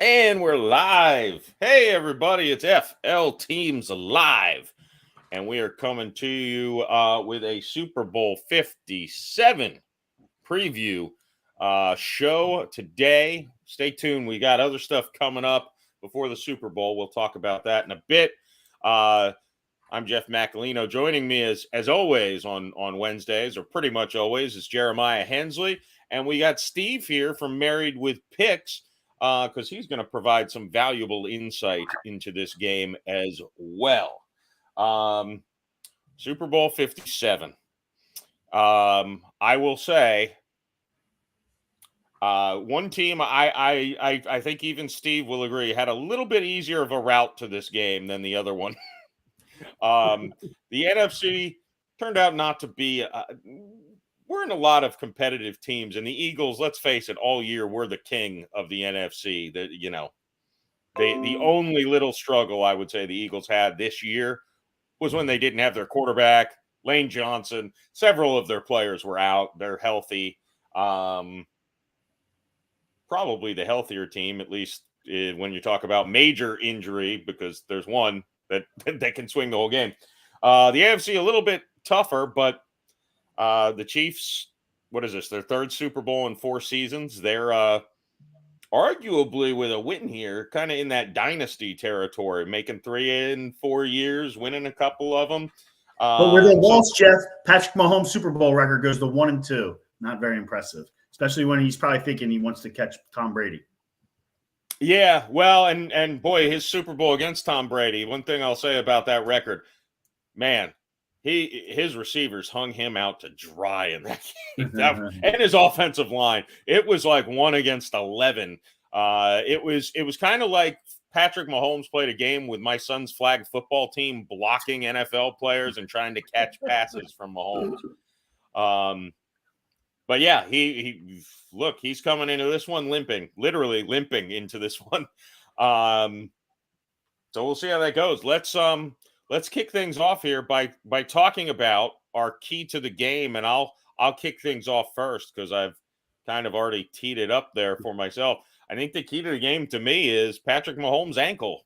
And we're live. Hey, everybody, it's FL Teams Live. And we are coming to you with a Super Bowl 57 preview show today. Stay tuned. We got other stuff coming up before the Super Bowl. We'll talk about that in a bit. I'm Jeff Macolino. Joining me as always on Wednesdays, or pretty much always, is Jeremiah Hensley. And we got Steve here from Married with Picks, because he's going to provide some valuable insight into this game as well. Super Bowl 57. I will say, one team I think even Steve will agree had a little bit easier of a route to this game than the other one. The NFC turned out not to be. We're in a lot of competitive teams, and the Eagles, let's face it, all year we're the king of the NFC. The only little struggle I would say the Eagles had this year was when they didn't have their quarterback, Lane Johnson. Several of their players were out. They're healthy. Probably the healthier team, at least when you talk about major injury, because there's one that can swing the whole game. The AFC a little bit tougher, but the Chiefs, what is this? Their third Super Bowl in 4 seasons. They're arguably with a win here, kind of in that dynasty territory, making 3 in 4 years, winning a couple of them. But with a loss, Jeff, Patrick Mahomes' Super Bowl record goes to 1-2. Not very impressive, especially when he's probably thinking he wants to catch Tom Brady. Yeah, well, and boy, his Super Bowl against Tom Brady. One thing I'll say about that record, man, his receivers hung him out to dry in that game, and his offensive line. It was like 1 against 11. It was kind of like Patrick Mahomes played a game with my son's flag football team, blocking NFL players and trying to catch passes from Mahomes. But yeah, he's coming into this one limping, literally limping into this one. So we'll see how that goes. Let's kick things off here by talking about our key to the game, and I'll kick things off first because I've kind of already teed it up there for myself. I think the key to the game to me is Patrick Mahomes' ankle.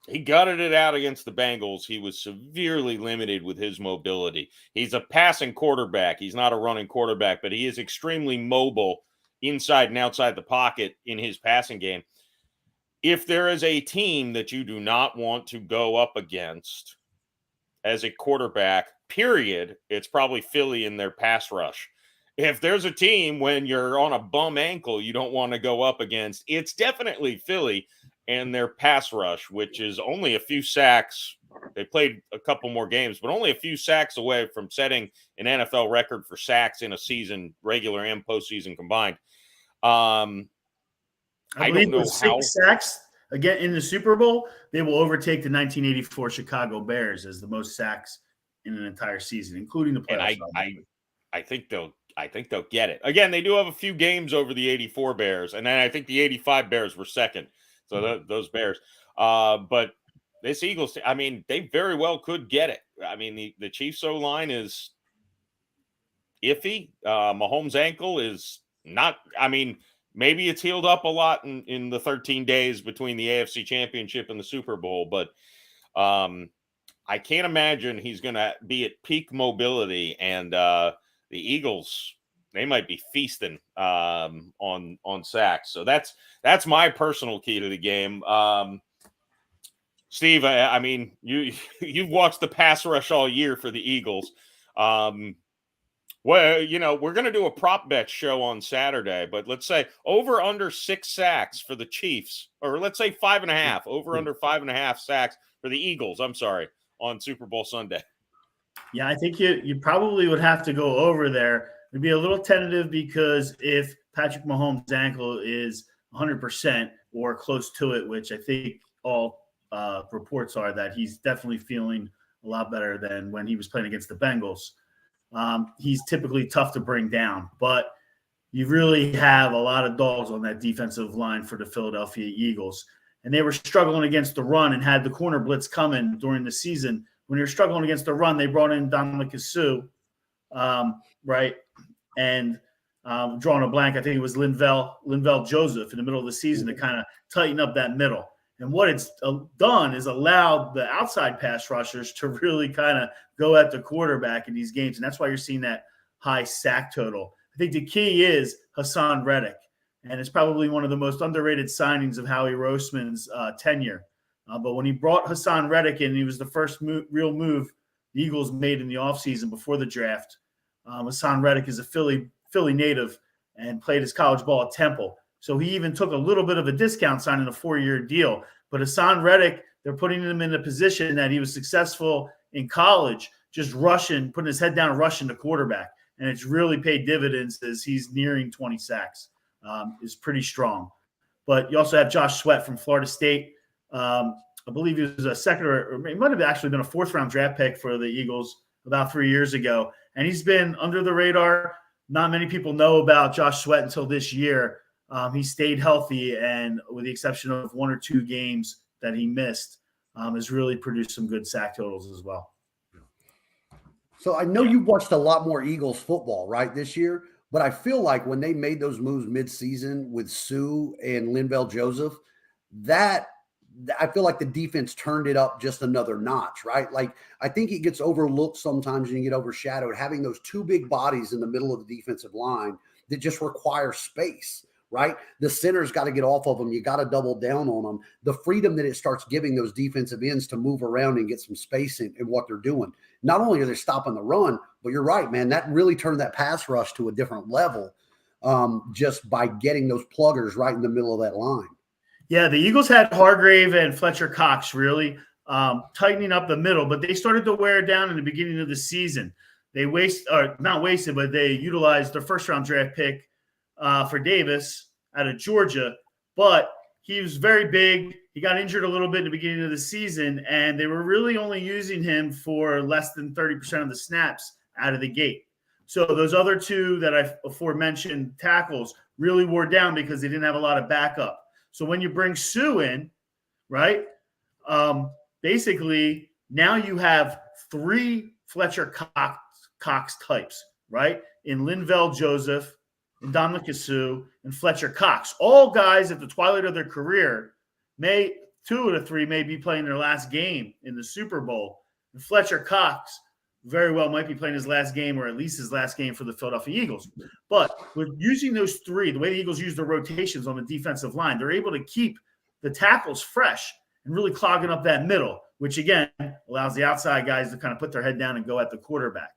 He gutted it out against the Bengals. He was severely limited with his mobility. He's a passing quarterback. He's not a running quarterback, but he is extremely mobile inside and outside the pocket in his passing game. If there is a team that you do not want to go up against as a quarterback, period, it's probably Philly in their pass rush. If there's a team when you're on a bum ankle you don't want to go up against, it's definitely Philly and their pass rush, which is only a few sacks. They played a couple more games, but only a few sacks away from setting an NFL record for sacks in a season, regular and postseason combined. I don't know how 6 sacks again in the Super Bowl. They will overtake the 1984 Chicago Bears as the most sacks in an entire season, including the playoffs. And I think they'll get it. Again, they do have a few games over the 84 Bears, and then I think the 85 Bears were second. So those Bears. But this Eagles, I mean, they very well could get it. I mean, the Chiefs O-line is iffy. Mahomes' ankle is not, I mean, maybe it's healed up a lot in the 13 days between the AFC Championship and the Super Bowl, but I can't imagine he's going to be at peak mobility, and the Eagles, they might be feasting on sacks. So that's my personal key to the game. Steve, I mean, you've watched the pass rush all year for the Eagles. Well, we're going to do a prop bet show on Saturday, but let's say over under 6 sacks for the Chiefs, or let's say 5.5, over under 5.5 sacks for the Eagles. I'm sorry, on Super Bowl Sunday. Yeah, I think you probably would have to go over there. It'd be a little tentative because if Patrick Mahomes' ankle is 100% or close to it, which I think all reports are that he's definitely feeling a lot better than when he was playing against the Bengals. He's typically tough to bring down, but you really have a lot of dogs on that defensive line for the Philadelphia Eagles. And they were struggling against the run and had the corner blitz coming during the season. When you're struggling against the run, they brought in Dominic Sue, right? And drawing a blank. I think it was Linval Joseph in the middle of the season to kind of tighten up that middle. And what it's done is allowed the outside pass rushers to really kind of go at the quarterback in these games. And that's why you're seeing that high sack total. I think the key is Hassan Reddick. And it's probably one of the most underrated signings of Howie Roseman's tenure. But when he brought Hassan Reddick in, he was the first real move the Eagles made in the offseason before the draft. Hassan Reddick is a Philly native and played his college ball at Temple. So he even took a little bit of a discount signing a 4-year deal. But Hassan Reddick, they're putting him in a position that he was successful in college, just rushing, putting his head down and rushing the quarterback. And it's really paid dividends as he's nearing 20 sacks. Is pretty strong. But you also have Josh Sweat from Florida State. I believe he was a second or he might have actually been a 4th-round draft pick for the Eagles about 3 years ago. And he's been under the radar. Not many people know about Josh Sweat until this year. He stayed healthy, and with the exception of 1 or 2 games that he missed, has really produced some good sack totals as well. So I know you watched a lot more Eagles football, right, this year, but I feel like when they made those moves midseason with Sue and Linval Joseph, that I feel like the defense turned it up just another notch, right? Like I think it gets overlooked sometimes and you get overshadowed having those 2 big bodies in the middle of the defensive line that just require space. Right? The center's got to get off of them. You got to double down on them. The freedom that it starts giving those defensive ends to move around and get some space in what they're doing. Not only are they stopping the run, but you're right, man, that really turned that pass rush to a different level just by getting those pluggers right in the middle of that line. Yeah, the Eagles had Hargrave and Fletcher Cox really tightening up the middle, but they started to wear down in the beginning of the season. They not wasted, but they utilized their 1st-round draft pick for Davis out of Georgia, but he was very big. He got injured a little bit in the beginning of the season, and they were really only using him for less than 30% of the snaps out of the gate. So those other 2 that I aforementioned tackles really wore down because they didn't have a lot of backup. So when you bring Sue in, right, basically now you have 3 Fletcher Cox types, right, in Linval Joseph, and Dominic Sue, and Fletcher Cox. All guys at the twilight of their career, 2 of the 3 may be playing their last game in the Super Bowl. And Fletcher Cox very well might be playing his last game or at least his last game for the Philadelphia Eagles. But with using those 3, the way the Eagles use their rotations on the defensive line, they're able to keep the tackles fresh and really clogging up that middle, which, again, allows the outside guys to kind of put their head down and go at the quarterback.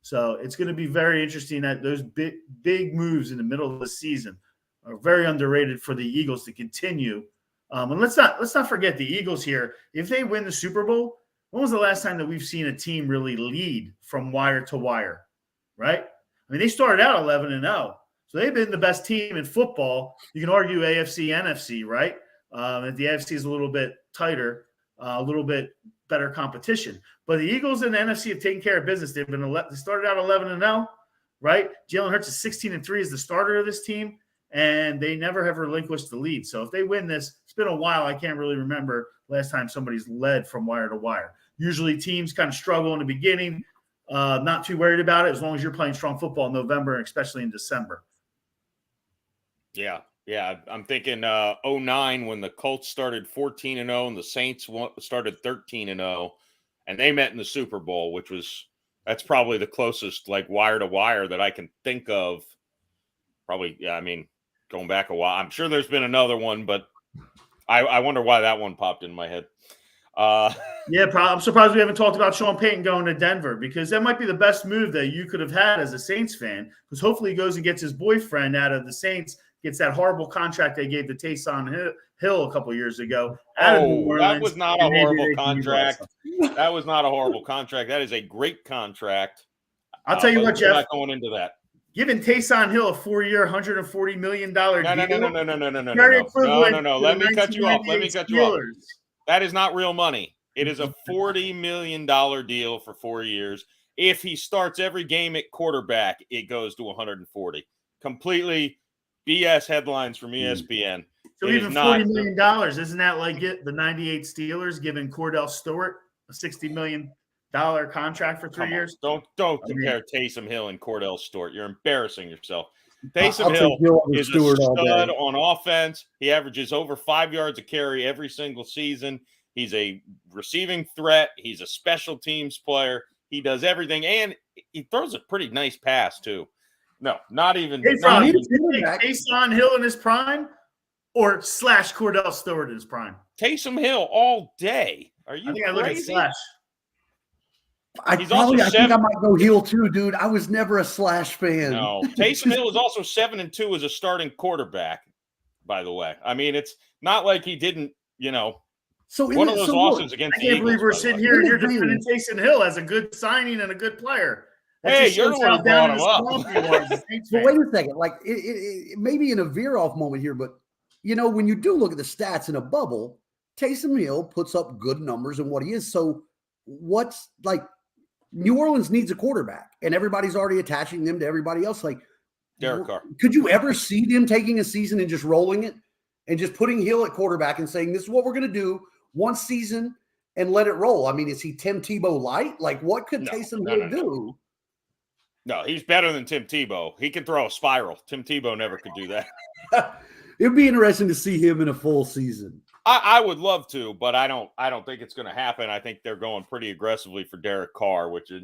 So it's going to be very interesting that those big moves in the middle of the season are very underrated for the Eagles to continue. And let's not forget the Eagles here. If they win the Super Bowl, when was the last time that we've seen a team really lead from wire to wire, right? I mean, they started out 11-0, so they've been the best team in football. You can argue AFC, NFC, right? That the AFC is a little bit tighter, a little bit better competition. But the Eagles and the NFC have taken care of business. They started out 11-0, right? Jalen Hurts is 16-3 as the starter of this team, and they never have relinquished the lead. So if they win this, it's been a while. I can't really remember last time somebody's led from wire to wire. Usually teams kind of struggle in the beginning, not too worried about it as long as you're playing strong football in November and especially in December. Yeah. I'm thinking 09 when the Colts started 14-0 and the Saints started 13-0. And they met in the Super Bowl, that's probably the closest like wire to wire that I can think of. Probably, yeah, I mean, going back a while. I'm sure there's been another one, but I wonder why that one popped in my head. Yeah, I'm surprised we haven't talked about Sean Payton going to Denver because that might be the best move that you could have had as a Saints fan because hopefully he goes and gets his boyfriend out of the Saints, gets that horrible contract they gave to Taysom Hill a couple of years ago. That was not a horrible contract. That was not a horrible contract. That is a great contract. I'll tell you what, Jeff. We're not going into that. Giving Taysom Hill a 4-year, $140 million deal. No. Let me cut you off. That is not real money. It is a $40 million deal for 4 years. If he starts every game at quarterback, it goes to 140. Completely BS headlines from ESPN. So even $40 million, isn't that like the 98 Steelers giving Cordell Stewart a $60 million contract for 3 years? Don't compare Taysom Hill and Cordell Stewart. You're embarrassing yourself. Taysom I'll take Hill Hill over is a Stewart all stud day. on offense. He averages over 5 yards a carry every single season. He's a receiving threat. He's a special teams player. He does everything, and he throws a pretty nice pass too. No, not even. Hey, not Frog, even you think Taysom Hill in his prime or slash Cordell Stewart in his prime? Taysom Hill all day. Are you I think crazy? I look at slash. I think I might go Hill too, dude. I was never a Slash fan. No, Taysom Hill is also 7-2 as a starting quarterback. By the way, I mean it's not like he didn't. So one of those losses against the Eagles. I can't believe we're sitting here and you're defending Taysom Hill as a good signing and a good player. Hey, you're the one who brought him up. But wait a second, like it may be in a veer off moment here, but when you do look at the stats in a bubble, Taysom Hill puts up good numbers in what he is. So what's like? New Orleans needs a quarterback, and everybody's already attaching them to everybody else. Like Derek Carr. Could you ever see them taking a season and just rolling it and just putting Hill at quarterback and saying, this is what we're going to do one season and let it roll? I mean, is he Tim Tebow light? Like, what could Taysom Hill do? No, he's better than Tim Tebow. He can throw a spiral. Tim Tebow never could do that. It'd be interesting to see him in a full season. I would love to, but I don't think it's going to happen. I think they're going pretty aggressively for Derek Carr, which is,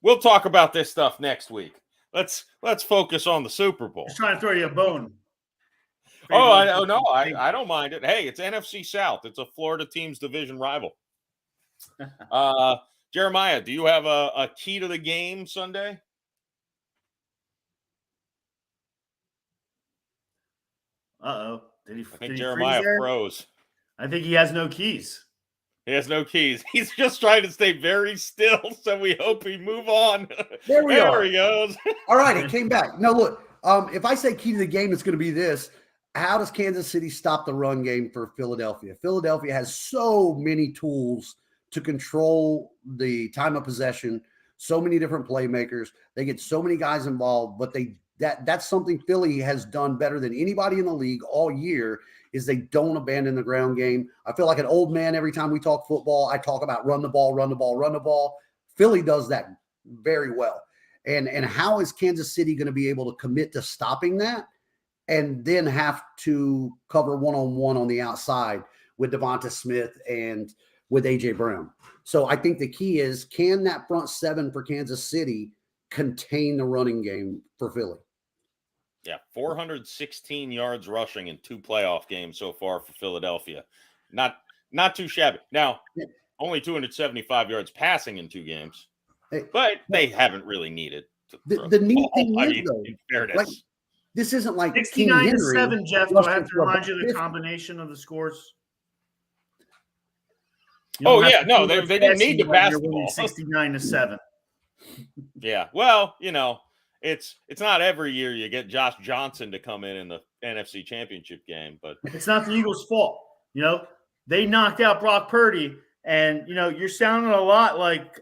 we'll talk about this stuff next week. Let's focus on the Super Bowl. Just trying to throw you a bone. I don't mind it. Hey, it's NFC South. It's a Florida team's division rival. Jeremiah, do you have a key to the game Sunday? Uh-oh. I think Jeremiah froze. I think he has no keys. He has no keys. He's just trying to stay very still, so we hope we move on. There we are. There he goes. All right, it came back. No, look, if I say key to the game, it's going to be this. How does Kansas City stop the run game for Philadelphia? Philadelphia has so many tools to control the time of possession, so many different playmakers. They get so many guys involved, but that's something Philly has done better than anybody in the league all year is they don't abandon the ground game. I feel like an old man every time we talk football. I talk about run the ball, run the ball, run the ball. Philly does that very well. And how is Kansas City going to be able to commit to stopping that and then have to cover one-on-one on the outside with Devonta Smith and with A.J. Brown? So I think the key is, can that front seven for Kansas City contain the running game for Philly? Yeah, 416 yards rushing in 2 playoff games so far for Philadelphia. Not too shabby. Now, only 275 yards passing in 2 games, but they haven't really needed to the neat thing is, though, in fairness. like, this isn't like 69-7, Jeff. Do I have to remind you the combination of the scores? Oh, yeah. No, they didn't need the basketball. 69-7. Yeah. Well, it's not every year you get Josh Johnson to come in the NFC Championship game, but it's not the Eagles' fault. They knocked out Brock Purdy, and you're sounding a lot like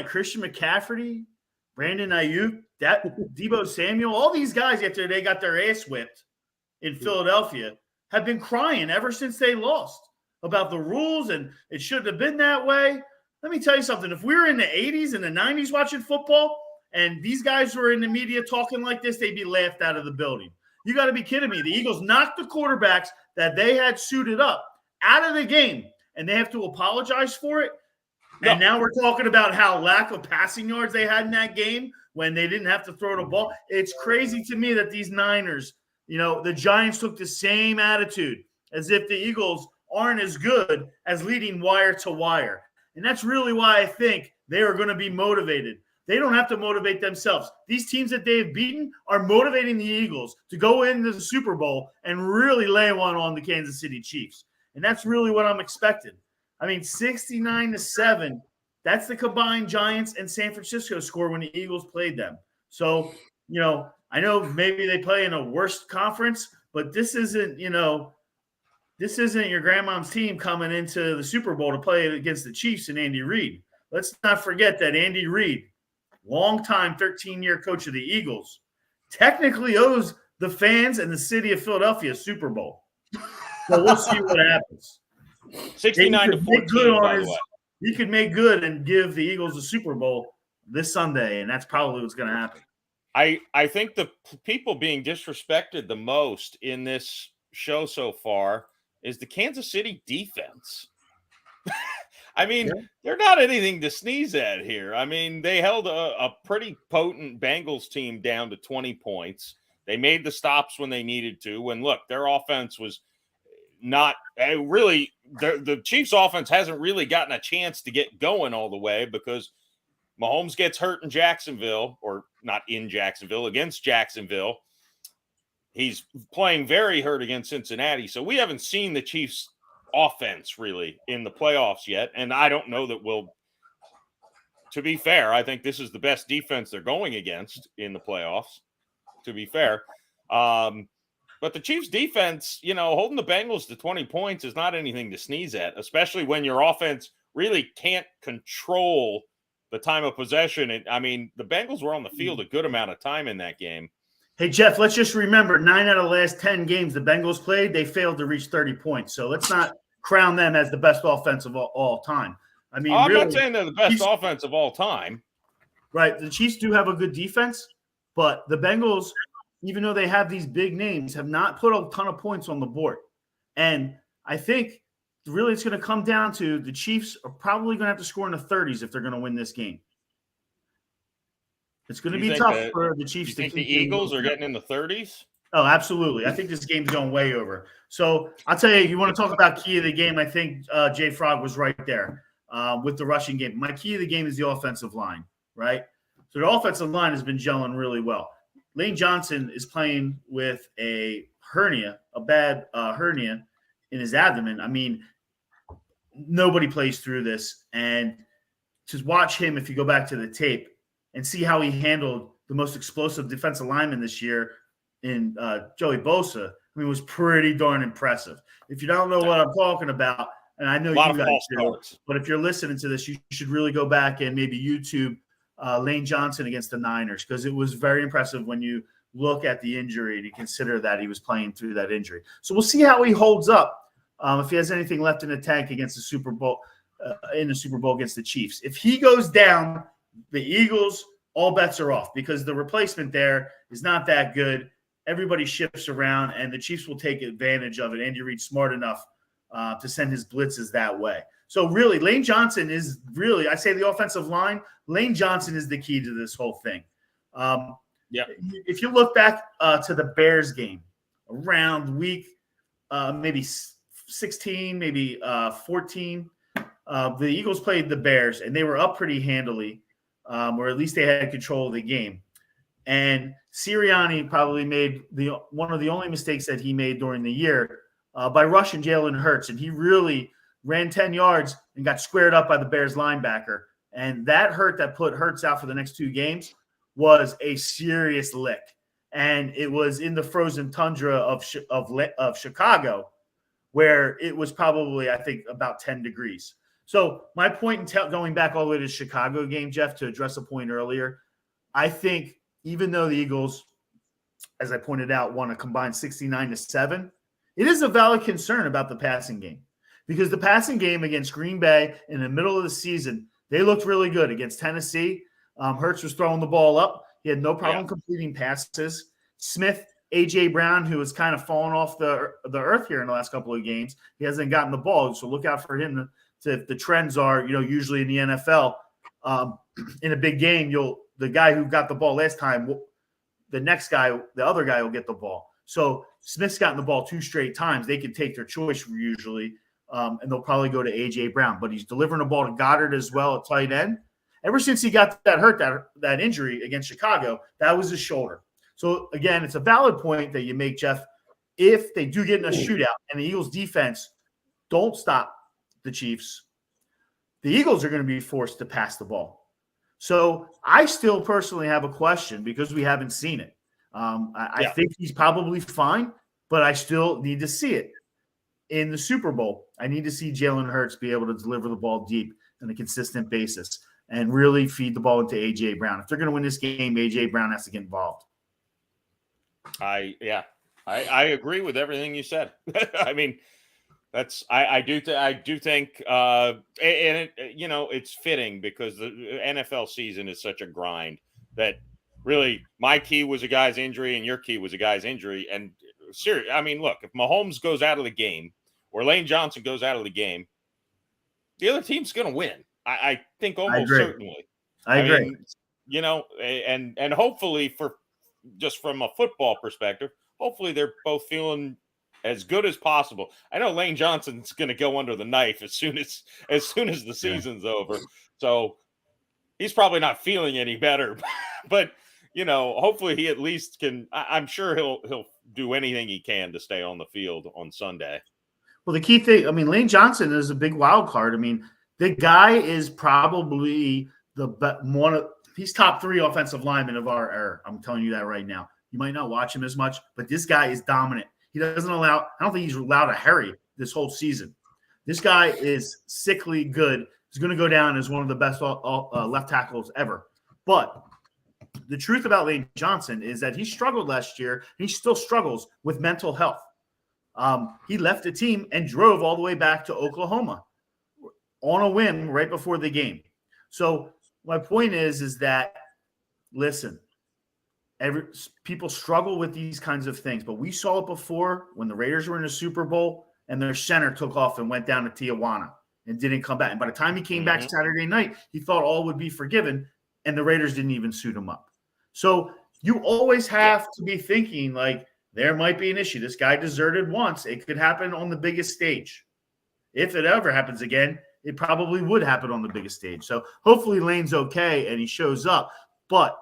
Christian McCaffrey, Brandon Ayuk, Deebo Samuel, all these guys after they got their ass whipped in Philadelphia have been crying ever since they lost about the rules and it shouldn't have been that way. Let me tell you something. If we were in the 80s and the 90s watching football and these guys were in the media talking like this, they'd be laughed out of the building. You got to be kidding me. The Eagles knocked the quarterbacks that they had suited up out of the game, and they have to apologize for it. No. And now we're talking about how lack of passing yards they had in that game when they didn't have to throw the ball. It's crazy to me that these Niners, the Giants took the same attitude as if the Eagles aren't as good as leading wire to wire. And that's really why I think they are going to be motivated. They don't have to motivate themselves. These teams that they've beaten are motivating the Eagles to go into the Super Bowl and really lay one on the Kansas City Chiefs. And that's really what I'm expecting. I mean, 69-7, that's the combined Giants and San Francisco score when the Eagles played them. So, I know maybe they play in a worse conference, but this isn't your grandmom's team coming into the Super Bowl to play against the Chiefs and Andy Reid. Let's not forget that Andy Reid, longtime 13-year coach of the Eagles, technically owes the fans and the city of Philadelphia a Super Bowl. So we'll see what happens. 69-14, by the way. He could make good and give the Eagles a Super Bowl this Sunday, and that's probably what's going to happen. I think the people being disrespected the most in this show so far is the Kansas City defense. I mean, they're not anything to sneeze at here. I mean, they held a pretty potent Bengals team down to 20 points. They made the stops when they needed to. When, look, their offense was not really the Chiefs' offense hasn't really gotten a chance to get going all the way because Mahomes gets hurt in Jacksonville, or not in Jacksonville, against Jacksonville. He's playing very hurt against Cincinnati. So we haven't seen the Chiefs' offense really in the playoffs yet. And I don't know that to be fair, I think this is the best defense they're going against in the playoffs, to be fair. But the Chiefs defense, holding the Bengals to 20 points is not anything to sneeze at, especially when your offense really can't control the time of possession. And I mean, the Bengals were on the field a good amount of time in that game. Hey, Jeff, let's just remember 9 out of the last 10 games the Bengals played, they failed to reach 30 points. So let's not crown them as the best offense of all time. I mean, I'm really, not saying they're the best offense of all time. Right. The Chiefs do have a good defense, but the Bengals, even though they have these big names, have not put a ton of points on the board. And I think really it's going to come down to the Chiefs are probably going to have to score in the 30s if they're going to win this game. It's going to be tough for the Chiefs to keep. The Eagles are getting in the 30s? Oh, absolutely. I think this game's going way over. So I'll tell you want to talk about key of the game. I think Jay Frog was right there with the rushing game. My key of the game is the offensive line, right? So the offensive line has been gelling really well. Lane Johnson is playing with a bad hernia in his abdomen. I mean, nobody plays through this. And to watch him, if you go back to the tape and see how he handled the most explosive defensive lineman this year in Joey Bosa, I mean, it was pretty darn impressive. If you don't know what I'm talking about, and I know you guys do, but if you're listening to this, you should really go back and maybe YouTube Lane Johnson against the Niners, because it was very impressive when you look at the injury and you consider that he was playing through that injury. So we'll see how he holds up if he has anything left in the tank against the Super Bowl against the Chiefs. If he goes down, the Eagles, all bets are off because the replacement there is not that good. Everybody shifts around, and the Chiefs will take advantage of it. Andy Reid's smart enough to send his blitzes that way. So really, Lane Johnson is really, I say the offensive line, Lane Johnson is the key to this whole thing. If you look back to the Bears game around week maybe 16, maybe 14, the Eagles played the Bears, and they were up pretty handily, or at least they had control of the game. And Sirianni probably made one of the only mistakes that he made during the year by rushing Jalen Hurts, and he really ran 10 yards and got squared up by the Bears linebacker. And that put Hurts out for the next 2 games was a serious lick. And it was in the frozen tundra of Chicago, where it was probably, I think, about 10 degrees. So my point in going back all the way to the Chicago game, Jeff, to address a point earlier, I think even though the Eagles, as I pointed out, won a combined 69-7, it is a valid concern about the passing game. Because the passing game against Green Bay in the middle of the season, they looked really good against Tennessee. Hurts was throwing the ball up. He had no problem completing passes. Smith, A.J. Brown, who has kind of fallen off the earth here in the last couple of games, he hasn't gotten the ball. So look out for him if the trends are, usually in the NFL, in a big game, the guy who got the ball last time, the other guy will get the ball. So Smith's gotten the ball 2 straight times. They can take their choice usually. And they'll probably go to A.J. Brown. But he's delivering the ball to Goddard as well at tight end. Ever since he got that injury against Chicago, that was his shoulder. So, again, it's a valid point that you make, Jeff. If they do get in a shootout and the Eagles' defense don't stop the Chiefs, the Eagles are going to be forced to pass the ball. So I still personally have a question because we haven't seen it. I think he's probably fine, but I still need to see it. In the Super Bowl, I need to see Jalen Hurts be able to deliver the ball deep on a consistent basis and really feed the ball into A.J. Brown. If they're going to win this game, A.J. Brown has to get involved. I agree with everything you said. I mean, I do think it's fitting because the NFL season is such a grind that really, my key was a guy's injury and your key was a guy's injury. And serious, I mean, look, if Mahomes goes out of the game or Lane Johnson goes out of the game, the other team's going to win. I think almost certainly. I agree. Mean, you know, and hopefully just from a football perspective, hopefully they're both feeling as good as possible. I know Lane Johnson's going to go under the knife as soon as the season's over. So he's probably not feeling any better, but you know, hopefully he at least can. I'm sure he'll do anything he can to stay on the field on Sunday. Well, the key thing, I mean, Lane Johnson is a big wild card. I mean, the guy is probably he's top 3 offensive lineman of our era. I'm telling you that right now. You might not watch him as much, but this guy is dominant. He doesn't I don't think he's allowed a hurry this whole season. This guy is sickly good. He's going to go down as one of the best left tackles ever. But the truth about Lane Johnson is that he struggled last year, and he still struggles with mental health. He left the team and drove all the way back to Oklahoma on a whim right before the game. So my point is that, listen, people struggle with these kinds of things, but we saw it before when the Raiders were in the Super Bowl and their center took off and went down to Tijuana and didn't come back. And by the time he came back Saturday night, he thought all would be forgiven, and the Raiders didn't even suit him up. So you always have to be thinking, like, there might be an issue. This guy deserted once. It could happen on the biggest stage. If it ever happens again, it probably would happen on the biggest stage. So hopefully Lane's okay and he shows up. But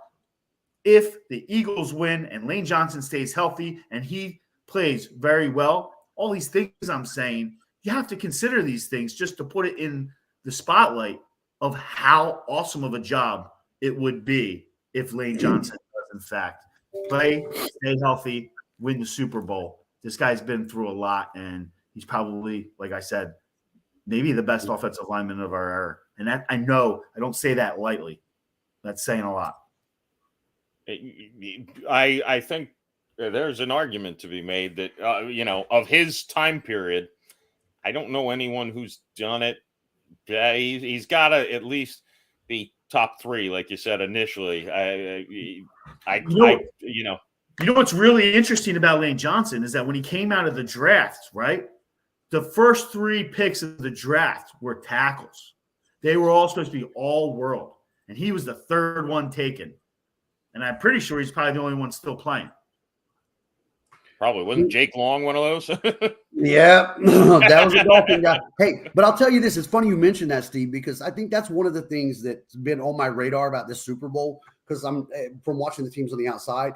if the Eagles win and Lane Johnson stays healthy and he plays very well, all these things I'm saying, you have to consider these things just to put it in the spotlight of how awesome of a job it would be if Lane Johnson does, in fact, play, stay healthy, win the Super Bowl. This guy's been through a lot, and he's probably, like I said, maybe the best offensive lineman of our era. And that, I know, I don't say that lightly. That's saying a lot. I think there's an argument to be made that, you know, of his time period, I don't know anyone who's done it. He's got to at least be top 3, like you said initially. You know what's really interesting about Lane Johnson is that when he came out of the draft, right, the first 3 picks of the draft were tackles. They were all supposed to be all world, and he was the 3rd one taken. And I'm pretty sure he's probably the only one still playing. Probably. Wasn't Jake Long one of those? Yeah, that was a Dolphin guy. Hey, but I'll tell you this. It's funny you mentioned that, Steve, because I think that's one of the things that's been on my radar about this Super Bowl, because I'm from watching the teams on the outside,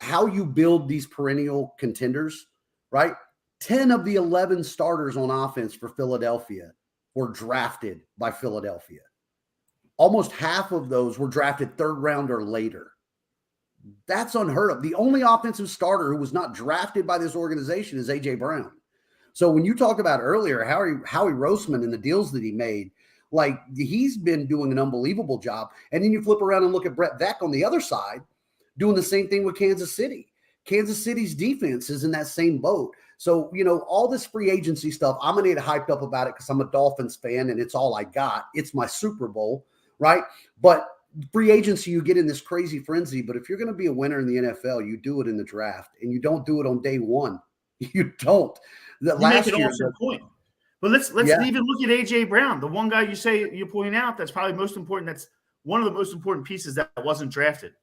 how you build these perennial contenders, right? 10 of the 11 starters on offense for Philadelphia were drafted by Philadelphia. Almost half of those were drafted 3rd round or later. That's unheard of. The only offensive starter who was not drafted by this organization is A.J. Brown. So when you talk about earlier, Howie Roseman and the deals that he made, like, he's been doing an unbelievable job. And then you flip around and look at Brett Veach on the other side, doing the same thing with Kansas City. Kansas City's defense is in that same boat. So, you know, all this free agency stuff, I'm going to get hyped up about it because I'm a Dolphins fan and it's all I got. It's my Super Bowl, right? But free agency, you get in this crazy frenzy. But if you're going to be a winner in the NFL, you do it in the draft, and you don't do it on day one. You don't. Last year, point. But let's even look at A.J. Brown, the one guy you're pointing out that's probably most important. That's one of the most important pieces that wasn't drafted.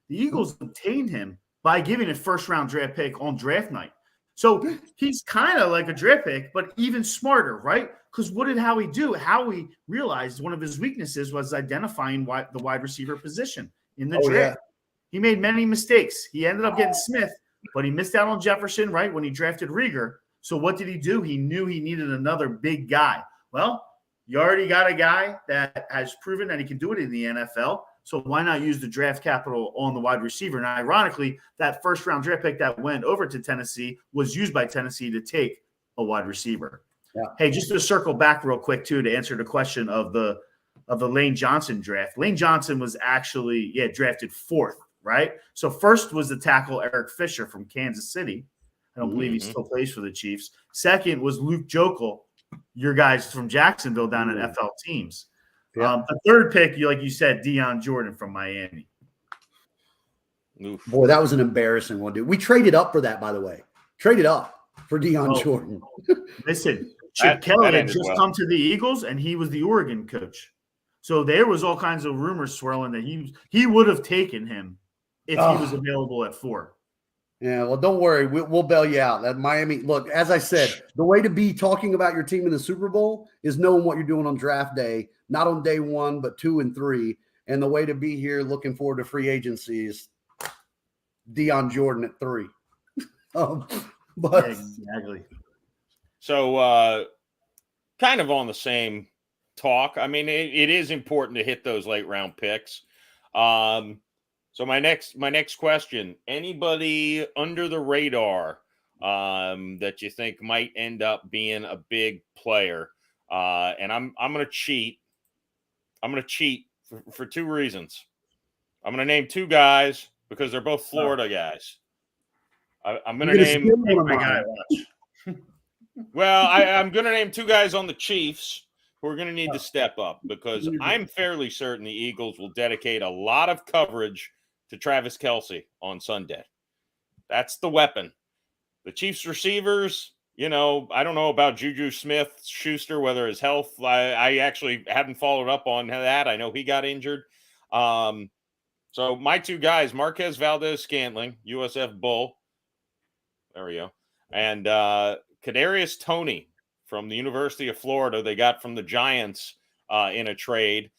The Eagles obtained him by giving a 1st-round draft pick on draft night. So he's kind of like a draft pick, but even smarter, right? Because what did Howie do? Howie realized one of his weaknesses was identifying the wide receiver position in the draft. Yeah. He made many mistakes. He ended up getting Smith, but he missed out on Jefferson, right, when he drafted Rieger. So what did he do? He knew he needed another big guy. Well, you already got a guy that has proven that he can do it in the NFL. So why not use the draft capital on the wide receiver? And ironically, that 1st-round draft pick that went over to Tennessee was used by Tennessee to take a wide receiver. Yeah. Hey, just to circle back real quick, too, to answer the question of the Lane Johnson draft. Lane Johnson was actually, drafted 4th, right? So 1st was the tackle Eric Fisher from Kansas City. I don't believe he still plays for the Chiefs. 2nd was Luke Jokel, your guys from Jacksonville down at FL Teams. Yeah. The 3rd pick, like you said, Deion Jordan from Miami. Oof. Boy, that was an embarrassing one, dude. We traded up for that, by the way. Traded up for Deion Jordan. Listen, Chip That Kelly had ended just well. come to the Eagles, and he was the Oregon coach. So there was all kinds of rumors swirling that he would have taken him if he was available at 4. Yeah, well, don't worry. We'll bail you out. That Miami, look, as I said, the way to be talking about your team in the Super Bowl is knowing what you're doing on draft day, not on day 1, but 2 and 3. And the way to be here looking forward to free agency is Deion Jordan at 3. But Yeah, exactly. So kind of on the same talk. I mean, it is important to hit those late round picks. So my next question: anybody under the radar that you think might end up being a big player? And I'm going to cheat. I'm going to cheat for 2 reasons. I'm going to name 2 guys because they're both Florida guys. I'm going to name my guy. Watch. Well, I'm going to name 2 guys on the Chiefs who are going to need to step up because I'm fairly certain the Eagles will dedicate a lot of coverage to Travis Kelce on Sunday. That's the weapon. The Chiefs receivers, I don't know about Juju Smith-Schuster, whether his health, I actually haven't followed up on that. I know he got injured. So my 2 guys, Marquez Valdez-Scantling, USF Bull. There we go. And Kadarius Toney from the University of Florida. They got from the Giants in a trade.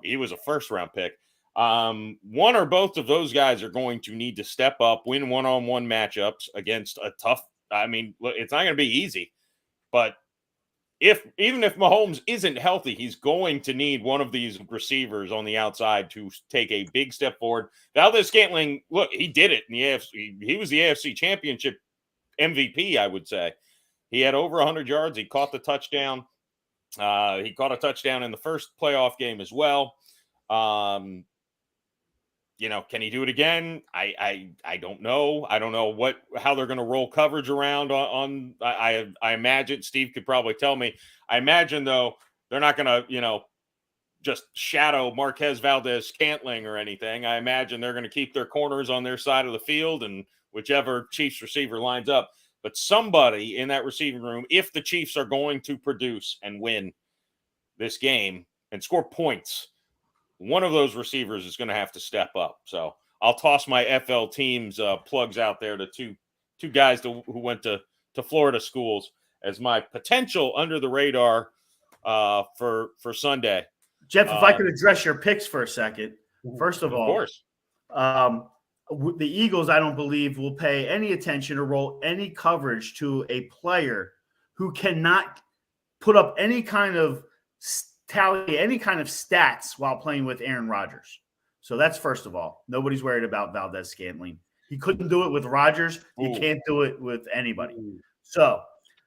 He was a first-round pick. One or both of those guys are going to need to step up, win one-on-one matchups against a tough. I mean, it's not going to be easy, but even if Mahomes isn't healthy, he's going to need one of these receivers on the outside to take a big step forward. Valdez-Scantling, look, he did it in the AFC. He was the AFC Championship MVP, I would say. He had over 100 yards. He caught the touchdown. He caught a touchdown in the first playoff game as well. Can he do it again? I don't know. I don't know how they're going to roll coverage around on. I imagine Steve could probably tell me. I imagine though they're not going to just shadow Marquez Valdez-Scantling or anything. I imagine they're going to keep their corners on their side of the field and whichever Chiefs receiver lines up. But somebody in that receiving room, if the Chiefs are going to produce and win this game and score points, one of those receivers is going to have to step up. So I'll toss my FL teams plugs out there to two guys who went to Florida schools as my potential under the radar for Sunday. Jeff, if I could address your picks for a second. First of all, course. The Eagles, I don't believe, will pay any attention or roll any coverage to a player who cannot put up any kind of tally, any kind of stats while playing with Aaron Rodgers. So that's first of all. Nobody's worried about Valdez-Scantling. He couldn't do it with Rodgers. He can't do it with anybody. So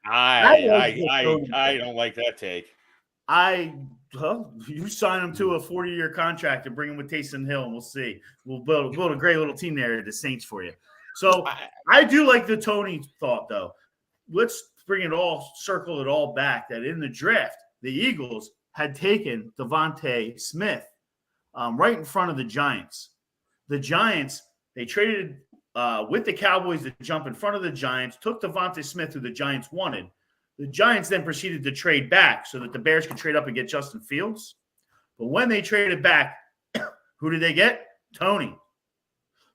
I don't like that take. You sign him to a 40-year contract and bring him with Taysom Hill, and we'll see. We'll build a great little team there at the Saints for you. So I do like the Toney thought, though. Let's circle it all back. That in the draft, the Eagles had taken Devontae Smith right in front of the Giants. The Giants, they traded with the Cowboys to jump in front of the Giants, took Devontae Smith, who the Giants wanted. The Giants then proceeded to trade back so that the Bears could trade up and get Justin Fields. But when they traded back, who did they get? Toney,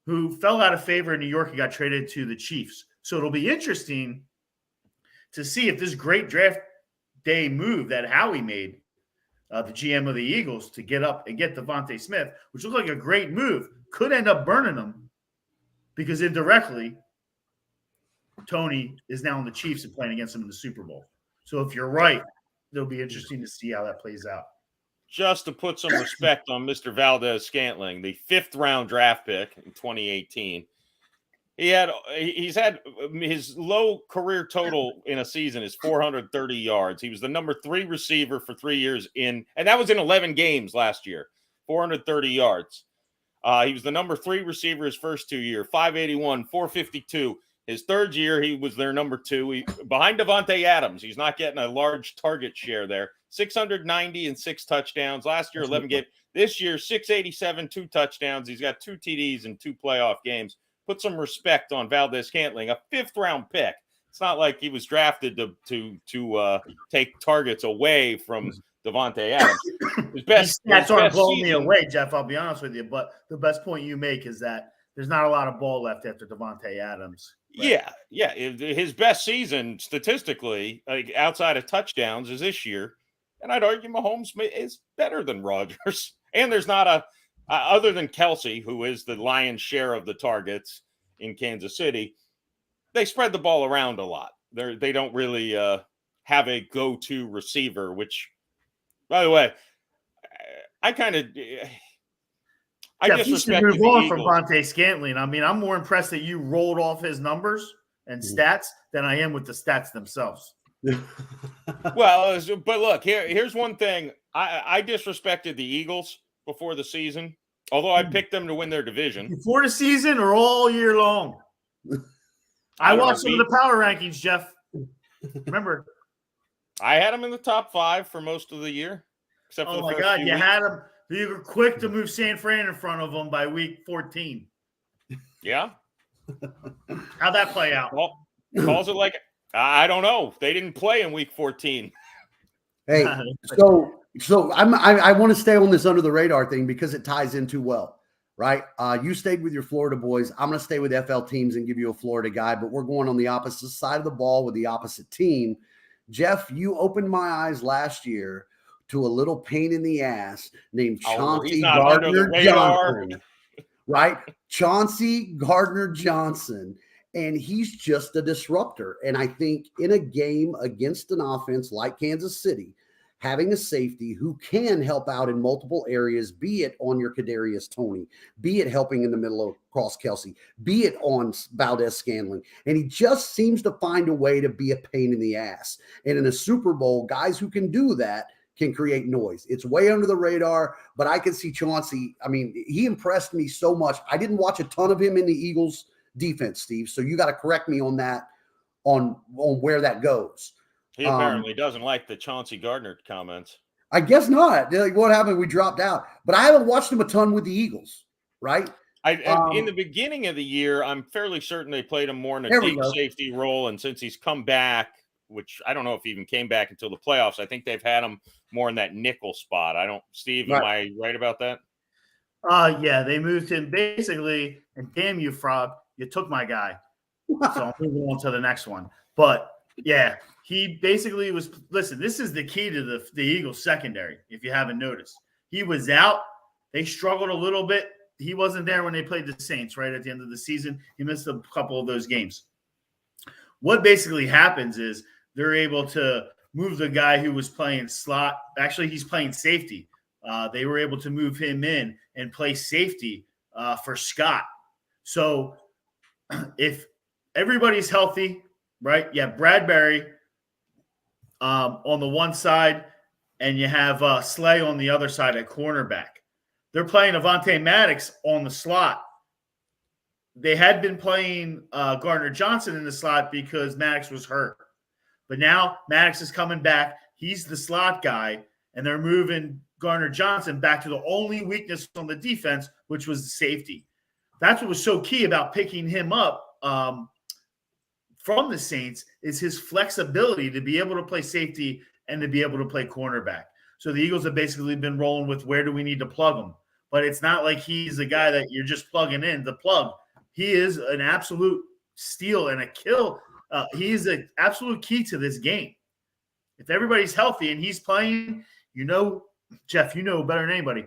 who fell out of favor in New York and got traded to the Chiefs. So it'll be interesting to see if this great draft day move that Howie made, the GM of the Eagles, to get up and get Devontae Smith, which looked like a great move, could end up burning them because indirectly Toney is now on the Chiefs and playing against them in the Super Bowl. So if you're right, it'll be interesting to see how that plays out. Just to put some respect on Mr. Valdez-Scantling, the 5th round draft pick in 2018. He's had his low career total in a season is 430 yards. He was the number 3 receiver for 3 years and that was in 11 games last year. 430 yards. He was the number 3 receiver his first 2 years, 581, 452. His 3rd year, he was their number 2. Behind Devontae Adams. He's not getting a large target share there. 690 and 6 touchdowns. Last year, 11 games. This year, 687, 2 touchdowns. He's got 2 TDs in 2 playoff games. Put some respect on Valdez-Scantling, a 5th-round pick. It's not like he was drafted to take targets away from Davante Adams. His stats aren't blowing me away, Jeff. I'll be honest with you. But the best point you make is that there's not a lot of ball left after Davante Adams. Right? Yeah. His best season statistically, like outside of touchdowns, is this year. And I'd argue Mahomes is better than Rodgers. And there's not other than Kelsey, who is the lion's share of the targets in Kansas City, they spread the ball around a lot. They don't really have a go-to receiver, which, by the way, I disrespect move on from Valdez-Scantling. I mean, I'm more impressed that you rolled off his numbers and stats than I am with the stats themselves. Well, but look, here's one thing. I disrespected the Eagles before the season, although I picked them to win their division. Before the season or all year long? I watched some of the power rankings, Jeff. Remember? I had them in the top 5 for most of the year. Except for the first few weeks. Had them. You were quick to move San Fran in front of them by week 14. Yeah. How'd that play out? Well, calls it like I don't know. They didn't play in week 14. Hey, so I want to stay on this under the radar thing because it ties in too well, right? You stayed with your Florida boys. I'm going to stay with FL teams and give you a Florida guy, but we're going on the opposite side of the ball with the opposite team. Jeff, you opened my eyes last year to a little pain in the ass named Chauncey Gardner-Johnson, right? Chauncey Gardner-Johnson, and he's just a disruptor. And I think in a game against an offense like Kansas City, having a safety who can help out in multiple areas, be it on your Kadarius Toney, be it helping in the middle of Cross Kelsey, be it on Valdez-Scantling. And he just seems to find a way to be a pain in the ass. And in a Super Bowl, guys who can do that can create noise. It's way under the radar, but I can see Chauncey. I mean, he impressed me so much. I didn't watch a ton of him in the Eagles defense, Steve. So you got to correct me on that, on where that goes. He apparently doesn't like the Chauncey Gardner comments. I guess not. Like, what happened? We dropped out. But I haven't watched him a ton with the Eagles, right? In the beginning of the year, I'm fairly certain they played him more in a deep safety role. And since he's come back, which I don't know if he even came back until the playoffs, I think they've had him more in that nickel spot. Steve, am I right about that? Yeah, they moved him basically, and damn you, Frog, you took my guy. So I'm moving on to the next one. But yeah, he basically was. Listen, this is the key to the Eagles secondary. If you haven't noticed, he was out. They struggled a little bit. He wasn't there when they played the Saints right at the end of the season. He missed a couple of those games. What basically happens is they're able to move the guy who was playing slot. Actually, he's playing safety. They were able to move him in and play safety for Scott. So if everybody's healthy, right? You have Bradbury on the one side, and you have Slay on the other side at cornerback. They're playing Avonte Maddox on the slot. They had been playing Gardner-Johnson in the slot because Maddox was hurt. But now Maddox is coming back. He's the slot guy, and they're moving Gardner-Johnson back to the only weakness on the defense, which was the safety. That's what was so key about picking him up from the Saints is his flexibility to be able to play safety and to be able to play cornerback. So the Eagles have basically been rolling with where do we need to plug him. But it's not like he's a guy that you're just plugging in to plug. He is an absolute steal and a kill. He is an absolute key to this game. If everybody's healthy and he's playing, Jeff, you know better than anybody.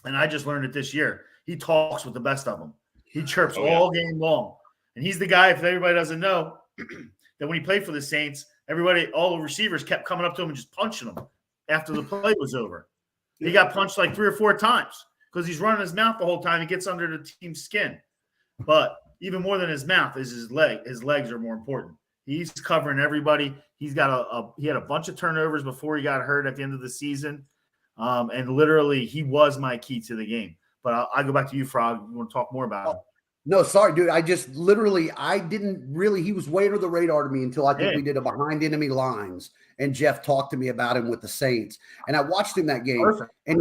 And I just learned it this year. He talks with the best of them. He chirps all game long. And he's the guy, if everybody doesn't know, that when he played for the Saints, all the receivers kept coming up to him and just punching him after the play was over. He got punched like 3 or 4 times because he's running his mouth the whole time. He gets under the team's skin. But even more than his mouth is his leg. His legs are more important. He's covering everybody. He's got he had a bunch of turnovers before he got hurt at the end of the season. And literally he was my key to the game. But I'll go back to you, Frog. You want to talk more about it? No, sorry, dude. I just literally, I didn't really, he was way under the radar to me until I think Yeah, we did a behind enemy lines and Jeff talked to me about him with the Saints. And I watched him that game perfect. and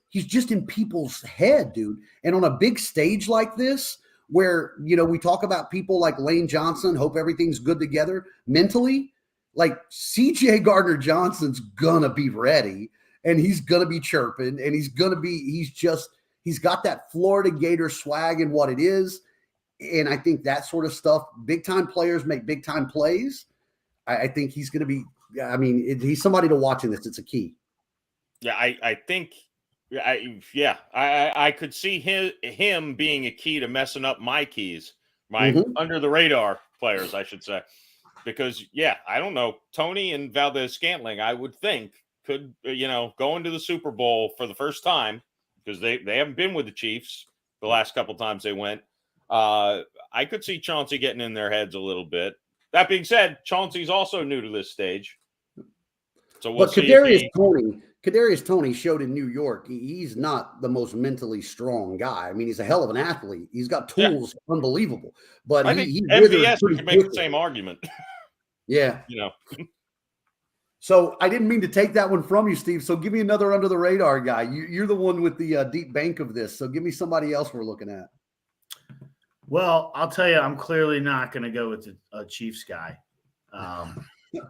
he's just in people's head, dude. And on a big stage like this, where, we talk about people like Lane Johnson, hope everything's good together mentally, like CJ Gardner Johnson's gonna be ready and he's gonna be chirping and he's got that Florida Gator swag and what it is. And I think that sort of stuff, big time players make big time plays. I think he's going to be, he's somebody to watch in this. It's a key. Yeah, I think, I could see him being a key to messing up my keys, my under the radar players, I should say. Because, I don't know, Tony and Valdez-Scantling, I would think, could, go into the Super Bowl for the first time because they haven't been with the Chiefs the last couple times they went. I could see Chauncey getting in their heads a little bit. That being said, Chauncey's also new to this stage. So we'll see. Kadarius Toney showed in New York. He's not the most mentally strong guy. I mean, he's a hell of an athlete. He's got tools, unbelievable. But I think MVS could make the same argument. Yeah. So I didn't mean to take that one from you, Steve. So give me another under the radar guy. You're the one with the deep bank of this. So give me somebody else we're looking at. Well, I'll tell you, I'm clearly not going to go with a Chiefs guy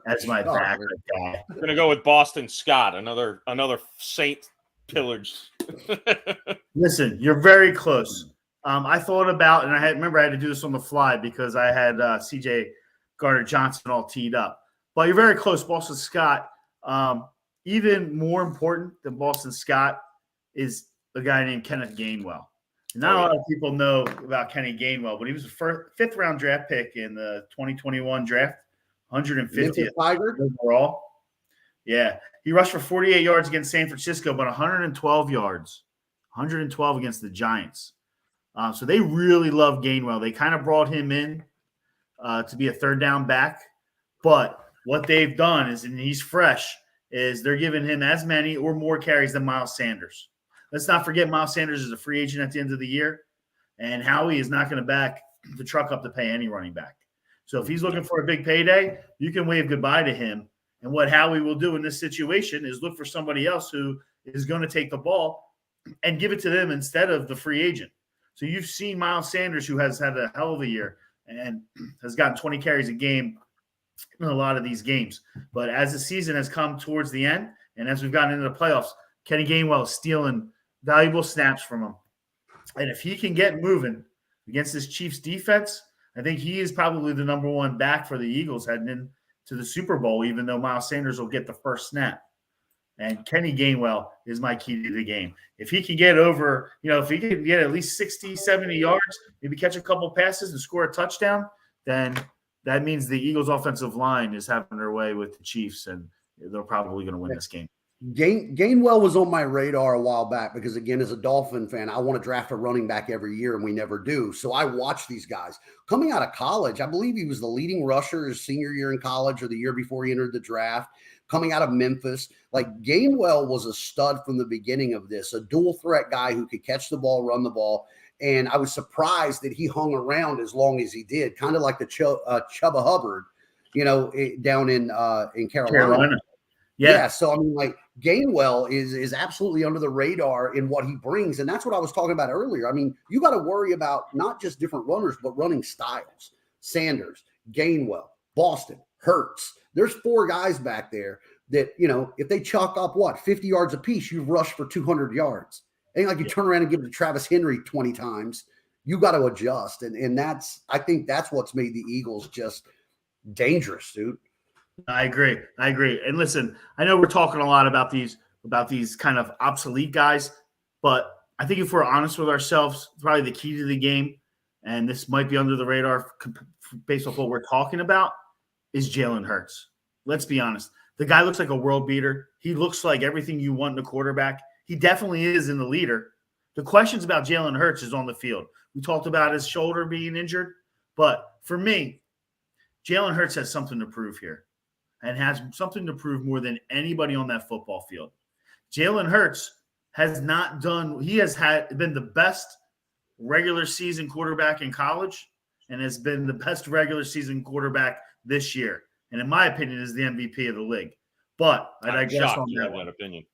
as my backup guy. I'm going to go with Boston Scott, another Saint pillaged. Listen, you're very close. I thought about, and I had to do this on the fly because I had CJ Gardner Johnson all teed up. But you're very close, Boston Scott. Even more important than Boston Scott is a guy named Kenneth Gainwell. Not a lot of people know about Kenny Gainwell, but he was a fifth-round draft pick in the 2021 draft, 150th overall. Yeah. He rushed for 48 yards against San Francisco, but 112 yards, 112 against the Giants. So they really love Gainwell. They kind of brought him in to be a third down back. But what they've done is, and he's fresh, is they're giving him as many or more carries than Miles Sanders. Let's not forget Miles Sanders is a free agent at the end of the year, and Howie is not going to back the truck up to pay any running back. So if he's looking for a big payday, you can wave goodbye to him. And what Howie will do in this situation is look for somebody else who is going to take the ball and give it to them instead of the free agent. So you've seen Miles Sanders, who has had a hell of a year and has gotten 20 carries a game in a lot of these games. But as the season has come towards the end and as we've gotten into the playoffs, Kenny Gainwell is stealing valuable snaps from him. And if he can get moving against this Chiefs defense, I think he is probably the number one back for the Eagles heading into the Super Bowl, even though Miles Sanders will get the first snap. And Kenny Gainwell is my key to the game. If he can get over, if he can get at least 60, 70 yards, maybe catch a couple passes and score a touchdown, then that means the Eagles offensive line is having their way with the Chiefs, and they're probably going to win this game. Gainwell was on my radar a while back because, again, as a Dolphin fan, I want to draft a running back every year, and we never do. So I watch these guys. Coming out of college, I believe he was the leading rusher his senior year in college or the year before he entered the draft. Coming out of Memphis, like Gainwell was a stud from the beginning of this, a dual threat guy who could catch the ball, run the ball. And I was surprised that he hung around as long as he did, kind of like the Chubba Hubbard, down in Carolina. Yeah. So, I mean, like Gainwell is absolutely under the radar in what he brings. And that's what I was talking about earlier. I mean, you got to worry about not just different runners, but running styles. Sanders, Gainwell, Boston, Hurts. There's four guys back there that, if they chalk up 50 yards apiece, you've rushed for 200 yards. Ain't like you turn around and give it to Travis Henry 20 times. You got to adjust. And I think that's what's made the Eagles just dangerous, dude. I agree. And listen, I know we're talking a lot about these kind of obsolete guys, but I think if we're honest with ourselves, probably the key to the game, and this might be under the radar based off what we're talking about, is Jalen Hurts. Let's be honest. The guy looks like a world beater. He looks like everything you want in a quarterback. He definitely is in the leader. The questions about Jalen Hurts is on the field. We talked about his shoulder being injured, but for me, Jalen Hurts has something to prove here. And has something to prove more than anybody on that football field. Jalen Hurts has not done – he has been the best regular season quarterback in college and has been the best regular season quarterback this year. And in my opinion, is the MVP of the league. But I digress on that opinion.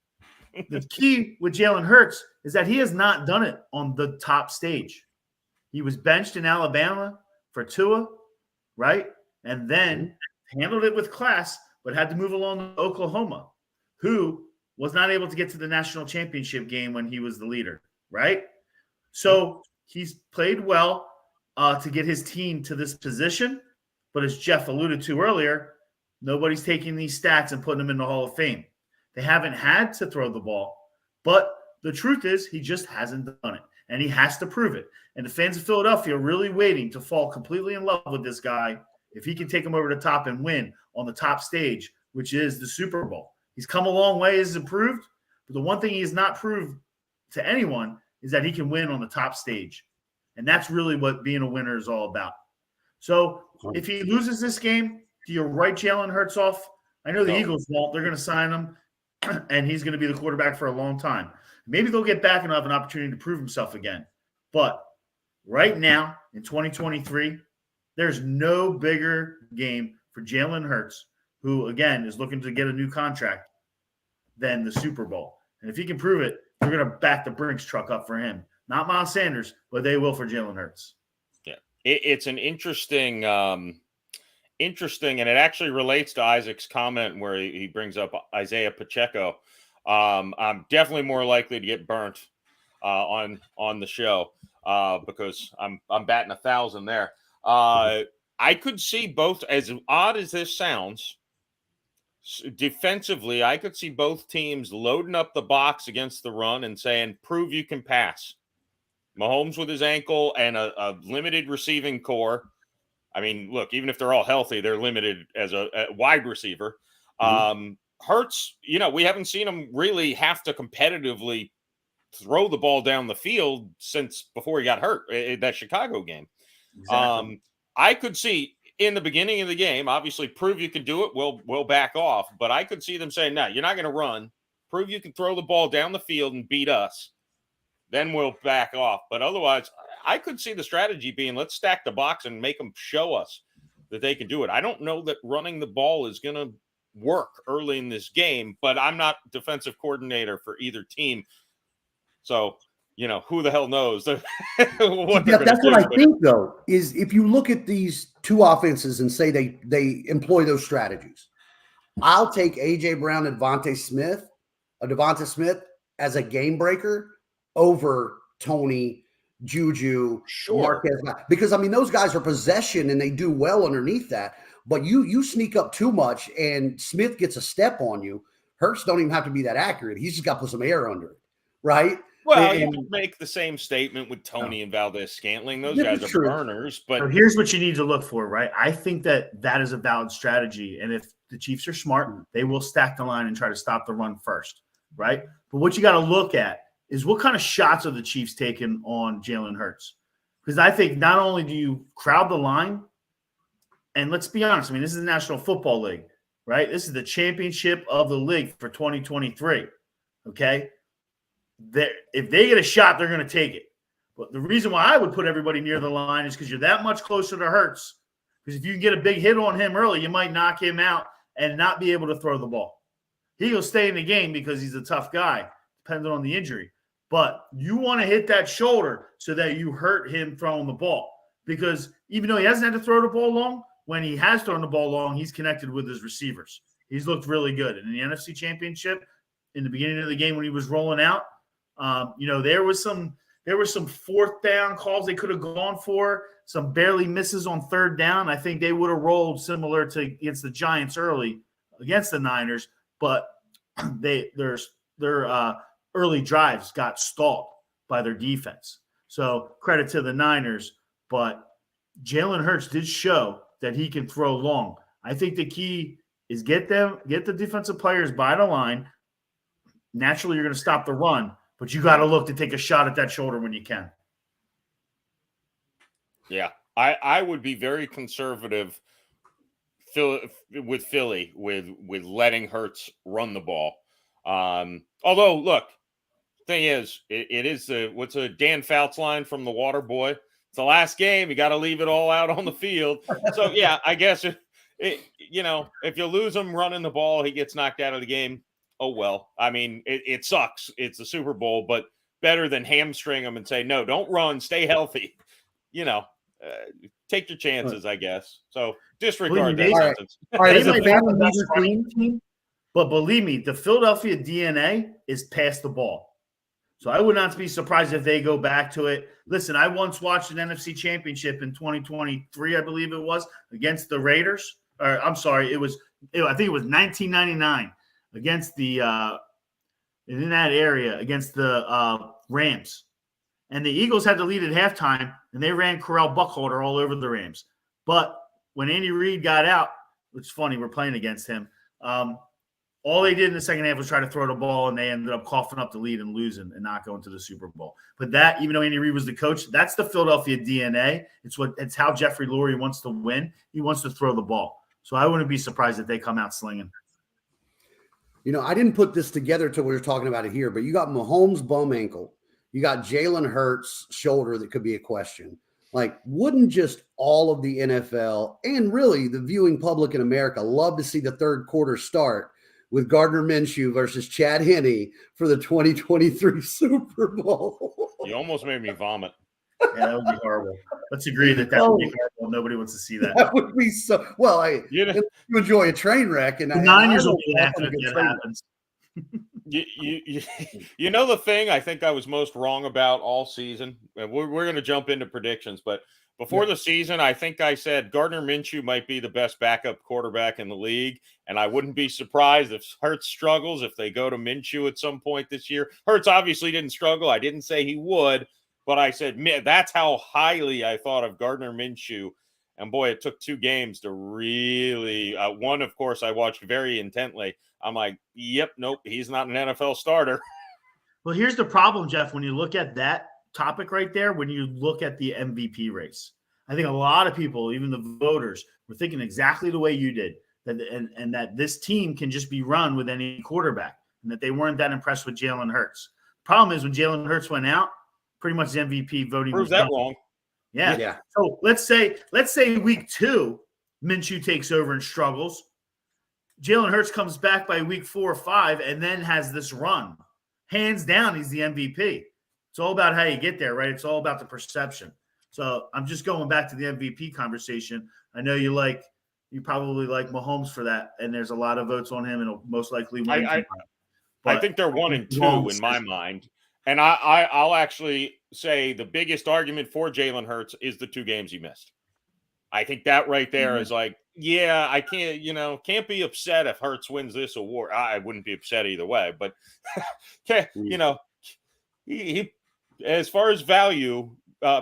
The key with Jalen Hurts is that he has not done it on the top stage. He was benched in Alabama for Tua, right? And then handled it with class, but had to move along to Oklahoma, who was not able to get to the national championship game when he was the leader, right? So he's played well to get his team to this position. But as Jeff alluded to earlier, nobody's taking these stats and putting them in the Hall of Fame. They haven't had to throw the ball, but the truth is he just hasn't done it, and he has to prove it. And the fans of Philadelphia are really waiting to fall completely in love with this guy if he can take them over the top and win on the top stage, which is the Super Bowl. He's come a long way, as improved, but the one thing he has not proved to anyone is that he can win on the top stage. And that's really what being a winner is all about. So if he loses this game, do you write Jalen Hurts off? I know the Eagles won't. They're going to sign him, and he's going to be the quarterback for a long time. Maybe they'll get back and have an opportunity to prove himself again. But right now, in 2023, there's no bigger game for Jalen Hurts, who, again, is looking to get a new contract, than the Super Bowl. And if he can prove it, they're going to back the Brinks truck up for him. Not Miles Sanders, but they will for Jalen Hurts. Yeah, it's an interesting, and it actually relates to Isaac's comment where he brings up Isaiah Pacheco. I'm definitely more likely to get burnt on the show because I'm batting 1,000 there. I could see both, as odd as this sounds, defensively, I could see both teams loading up the box against the run and saying, prove you can pass. Mahomes with his ankle and a limited receiving core. I mean, look, even if they're all healthy, they're limited as a wide receiver. Hurts, we haven't seen him really have to competitively throw the ball down the field since before he got hurt, that Chicago game. Exactly. I could see in the beginning of the game, obviously, prove you can do it. We'll back off. But I could see them saying, no, you're not going to run. Prove you can throw the ball down the field and beat us. Then we'll back off. But otherwise, I could see the strategy being, let's stack the box and make them show us that they can do it. I don't know that running the ball is going to work early in this game, but I'm not defensive coordinator for either team. So, who the hell knows what that's what I think, though, is if you look at these two offenses and say they employ those strategies, I'll take A.J. Brown and Devonta Smith as a game breaker over Tony, Juju, Marquez. Because, those guys are possession and they do well underneath that. But you sneak up too much and Smith gets a step on you. Hurts don't even have to be that accurate. He's just got to put some air under it, right? Well, you could make the same statement with Tony and Valdez-Scantling. Those guys are burners. But so here's what you need to look for, right? I think that is a valid strategy. And if the Chiefs are smart, they will stack the line and try to stop the run first, right? But what you got to look at is what kind of shots are the Chiefs taking on Jalen Hurts? Because I think not only do you crowd the line, and let's be honest, this is the National Football League, right? This is the championship of the league for 2023, okay? If they get a shot, they're going to take it. But the reason why I would put everybody near the line is because you're that much closer to Hurts. Because if you can get a big hit on him early, you might knock him out and not be able to throw the ball. He'll stay in the game because he's a tough guy, depending on the injury. But you want to hit that shoulder so that you hurt him throwing the ball. Because even though he hasn't had to throw the ball long, when he has thrown the ball long, he's connected with his receivers. He's looked really good. And in the NFC Championship, in the beginning of the game when he was rolling out, there were some fourth down calls they could have gone for, some barely misses on third down. I think they would have rolled similar to against the Giants early against the Niners, but their early drives got stalled by their defense. So credit to the Niners, but Jalen Hurts did show that he can throw long. I think the key is get the defensive players by the line. Naturally, you're going to stop the run, but you got to look to take a shot at that shoulder when you can. Yeah, I would be very conservative with Philly with letting Hurts run the ball. Although, look, Thing is, it is what's a Dan Fouts line from The Water Boy? It's the last game. You got to leave it all out on the field. So yeah, I guess if you lose him running the ball, he gets knocked out of the game. Oh well. I mean, it sucks. It's the Super Bowl, but better than hamstring him and say no, don't run, stay healthy. Take your chances, I guess. So disregard that sentence. All right, They as a might fan have of the best neither running team, team, but believe me, the Philadelphia DNA is pass the ball. So I would not be surprised if they go back to it. Listen, I once watched an NFC Championship in 2023, I believe it was, against the Raiders. Or I'm sorry, I think it was 1999 against the in that area against the Rams. And the Eagles had the lead at halftime, and they ran Corral Buckholder all over the Rams. But when Andy Reid got out, which is funny, we're playing against him, all they did in the second half was try to throw the ball, and they ended up coughing up the lead and losing and not going to the Super Bowl. But that, even though Andy Reid was the coach, that's the Philadelphia DNA. It's how Jeffrey Lurie wants to win. He wants to throw the ball. So I wouldn't be surprised if they come out slinging. I didn't put this together till we were talking about it here, but you got Mahomes' bum ankle. You got Jalen Hurts' shoulder that could be a question. Like, wouldn't just all of the NFL and really the viewing public in America love to see the third quarter start with Gardner Minshew versus Chad Henne for the 2023 Super Bowl? You almost made me vomit. Yeah, that would be horrible. Let's agree that would be horrible. Nobody wants to see that. That would be so – well, you enjoy a train wreck. And the Niners will be laughing if that happens. You know the thing I think I was most wrong about all season, and we're going to jump into predictions, but before the season, I think I said Gardner Minshew might be the best backup quarterback in the league, and I wouldn't be surprised if Hurts struggles, if they go to Minshew at some point this year. Hurts obviously didn't struggle. I didn't say he would, but I said, man, that's how highly I thought of Gardner Minshew. And boy, it took 2 games to really one, of course, I watched very intently. I'm like, yep, nope, he's not an NFL starter. Well, here's the problem, Jeff. When you look at that topic right there, when you look at the MVP race, I think a lot of people, even the voters, were thinking exactly the way you did, and that this team can just be run with any quarterback, and that they weren't that impressed with Jalen Hurts. Problem is, when Jalen Hurts went out, pretty much the MVP voting proves that wrong. Yeah. So let's say week 2, Minshew takes over and struggles. Jalen Hurts comes back by week 4 or 5 and then has this run. Hands down, he's the MVP. It's all about how you get there, right? It's all about the perception. So I'm just going back to the MVP conversation. I know you probably like Mahomes for that, and there's a lot of votes on him, and he'll most likely win. I think they're 1 and 2 in my mind. And I'll actually say the biggest argument for Jalen Hurts is the 2 games he missed. I think that right there is like, yeah, I can't be upset if Hurts wins this award. I wouldn't be upset either way, but he as far as value,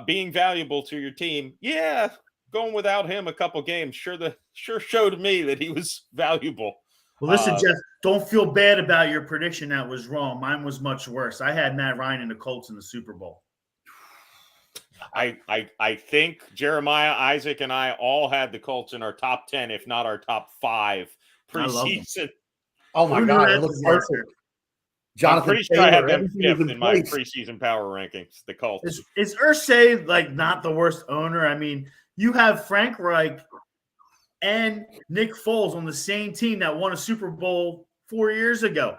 being valuable to your team, yeah, going without him a couple games sure showed me that he was valuable. Well, listen, Jeff, don't feel bad about your prediction that was wrong. Mine was much worse. I had Matt Ryan and the Colts in the Super Bowl. I think Jeremiah, Isaac, and I all had the Colts in our top 10, if not our top 5 preseason. Oh my God, it looks perfect. Jonathan, I'm pretty sure I had them 5th in my preseason power rankings. The Colts. Is Irsay like not the worst owner? I mean, you have Frank Reich and Nick Foles on the same team that won a Super Bowl 4 years ago,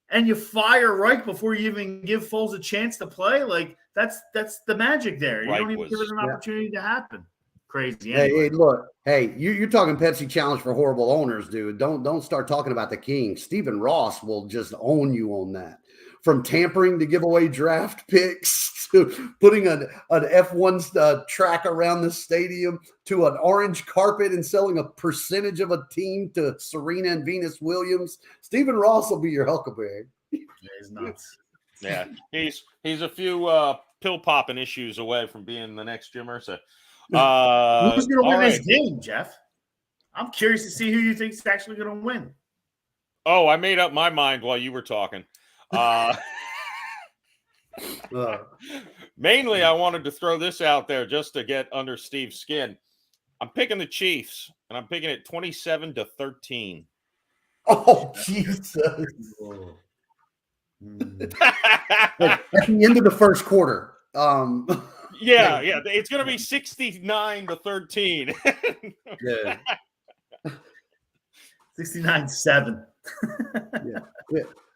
and you fire Reich before you even give Foles a chance to play. Like that's the magic there. You don't even give it an opportunity to happen. Crazy. Anyway. Hey, look. Hey, you're talking Pepsi Challenge for horrible owners, dude. Don't start talking about the king. Stephen Ross will just own you on that. From tampering to give away draft picks to putting an F1 track around the stadium to an orange carpet and selling a percentage of a team to Serena and Venus Williams. Stephen Ross will be your Huckleberry. Yeah, he's nuts. Yeah, he's a few pill popping issues away from being the next Jim Irsay. Who's going to win this game, Jeff? I'm curious to see who you think is actually going to win. Oh, I made up my mind while you were talking. Mainly, I wanted to throw this out there just to get under Steve's skin. I'm picking the Chiefs, and I'm picking it 27-13. Oh, Jesus. At the end of the first quarter. Yeah, it's going to be 69-13. Yeah. 69-7. Yeah.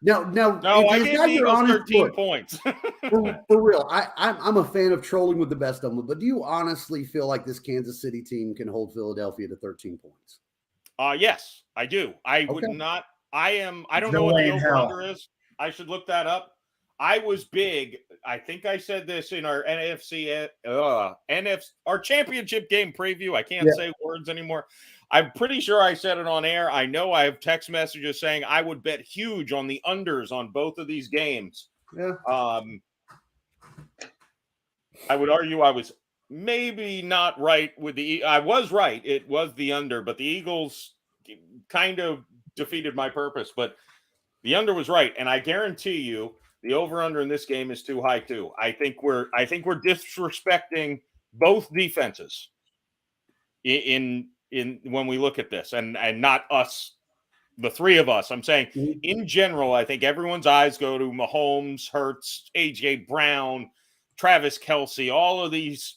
Now, No, I is gave that the your Eagles honest 13 look? points. For real, I'm a fan of trolling with the best of them, but do you honestly feel like this Kansas City team can hold Philadelphia to 13 points? Yes, I do. I would Okay. not. I don't No know what way the in over hell. under is. I should look that up. I was big. I think I said this in our our championship game preview. I can't say words anymore. I'm pretty sure I said it on air. I know I have text messages saying I would bet huge on the unders on both of these games. Yeah. I would argue I was maybe not right with I was right. It was the under, but the Eagles kind of defeated my purpose. But the under was right, and I guarantee you the over/under in this game is too high too. I think we're disrespecting both defenses in when we look at this, and not us, the three of us. I'm saying in general, I think everyone's eyes go to Mahomes, Hurts, AJ Brown, Travis Kelce, all of these,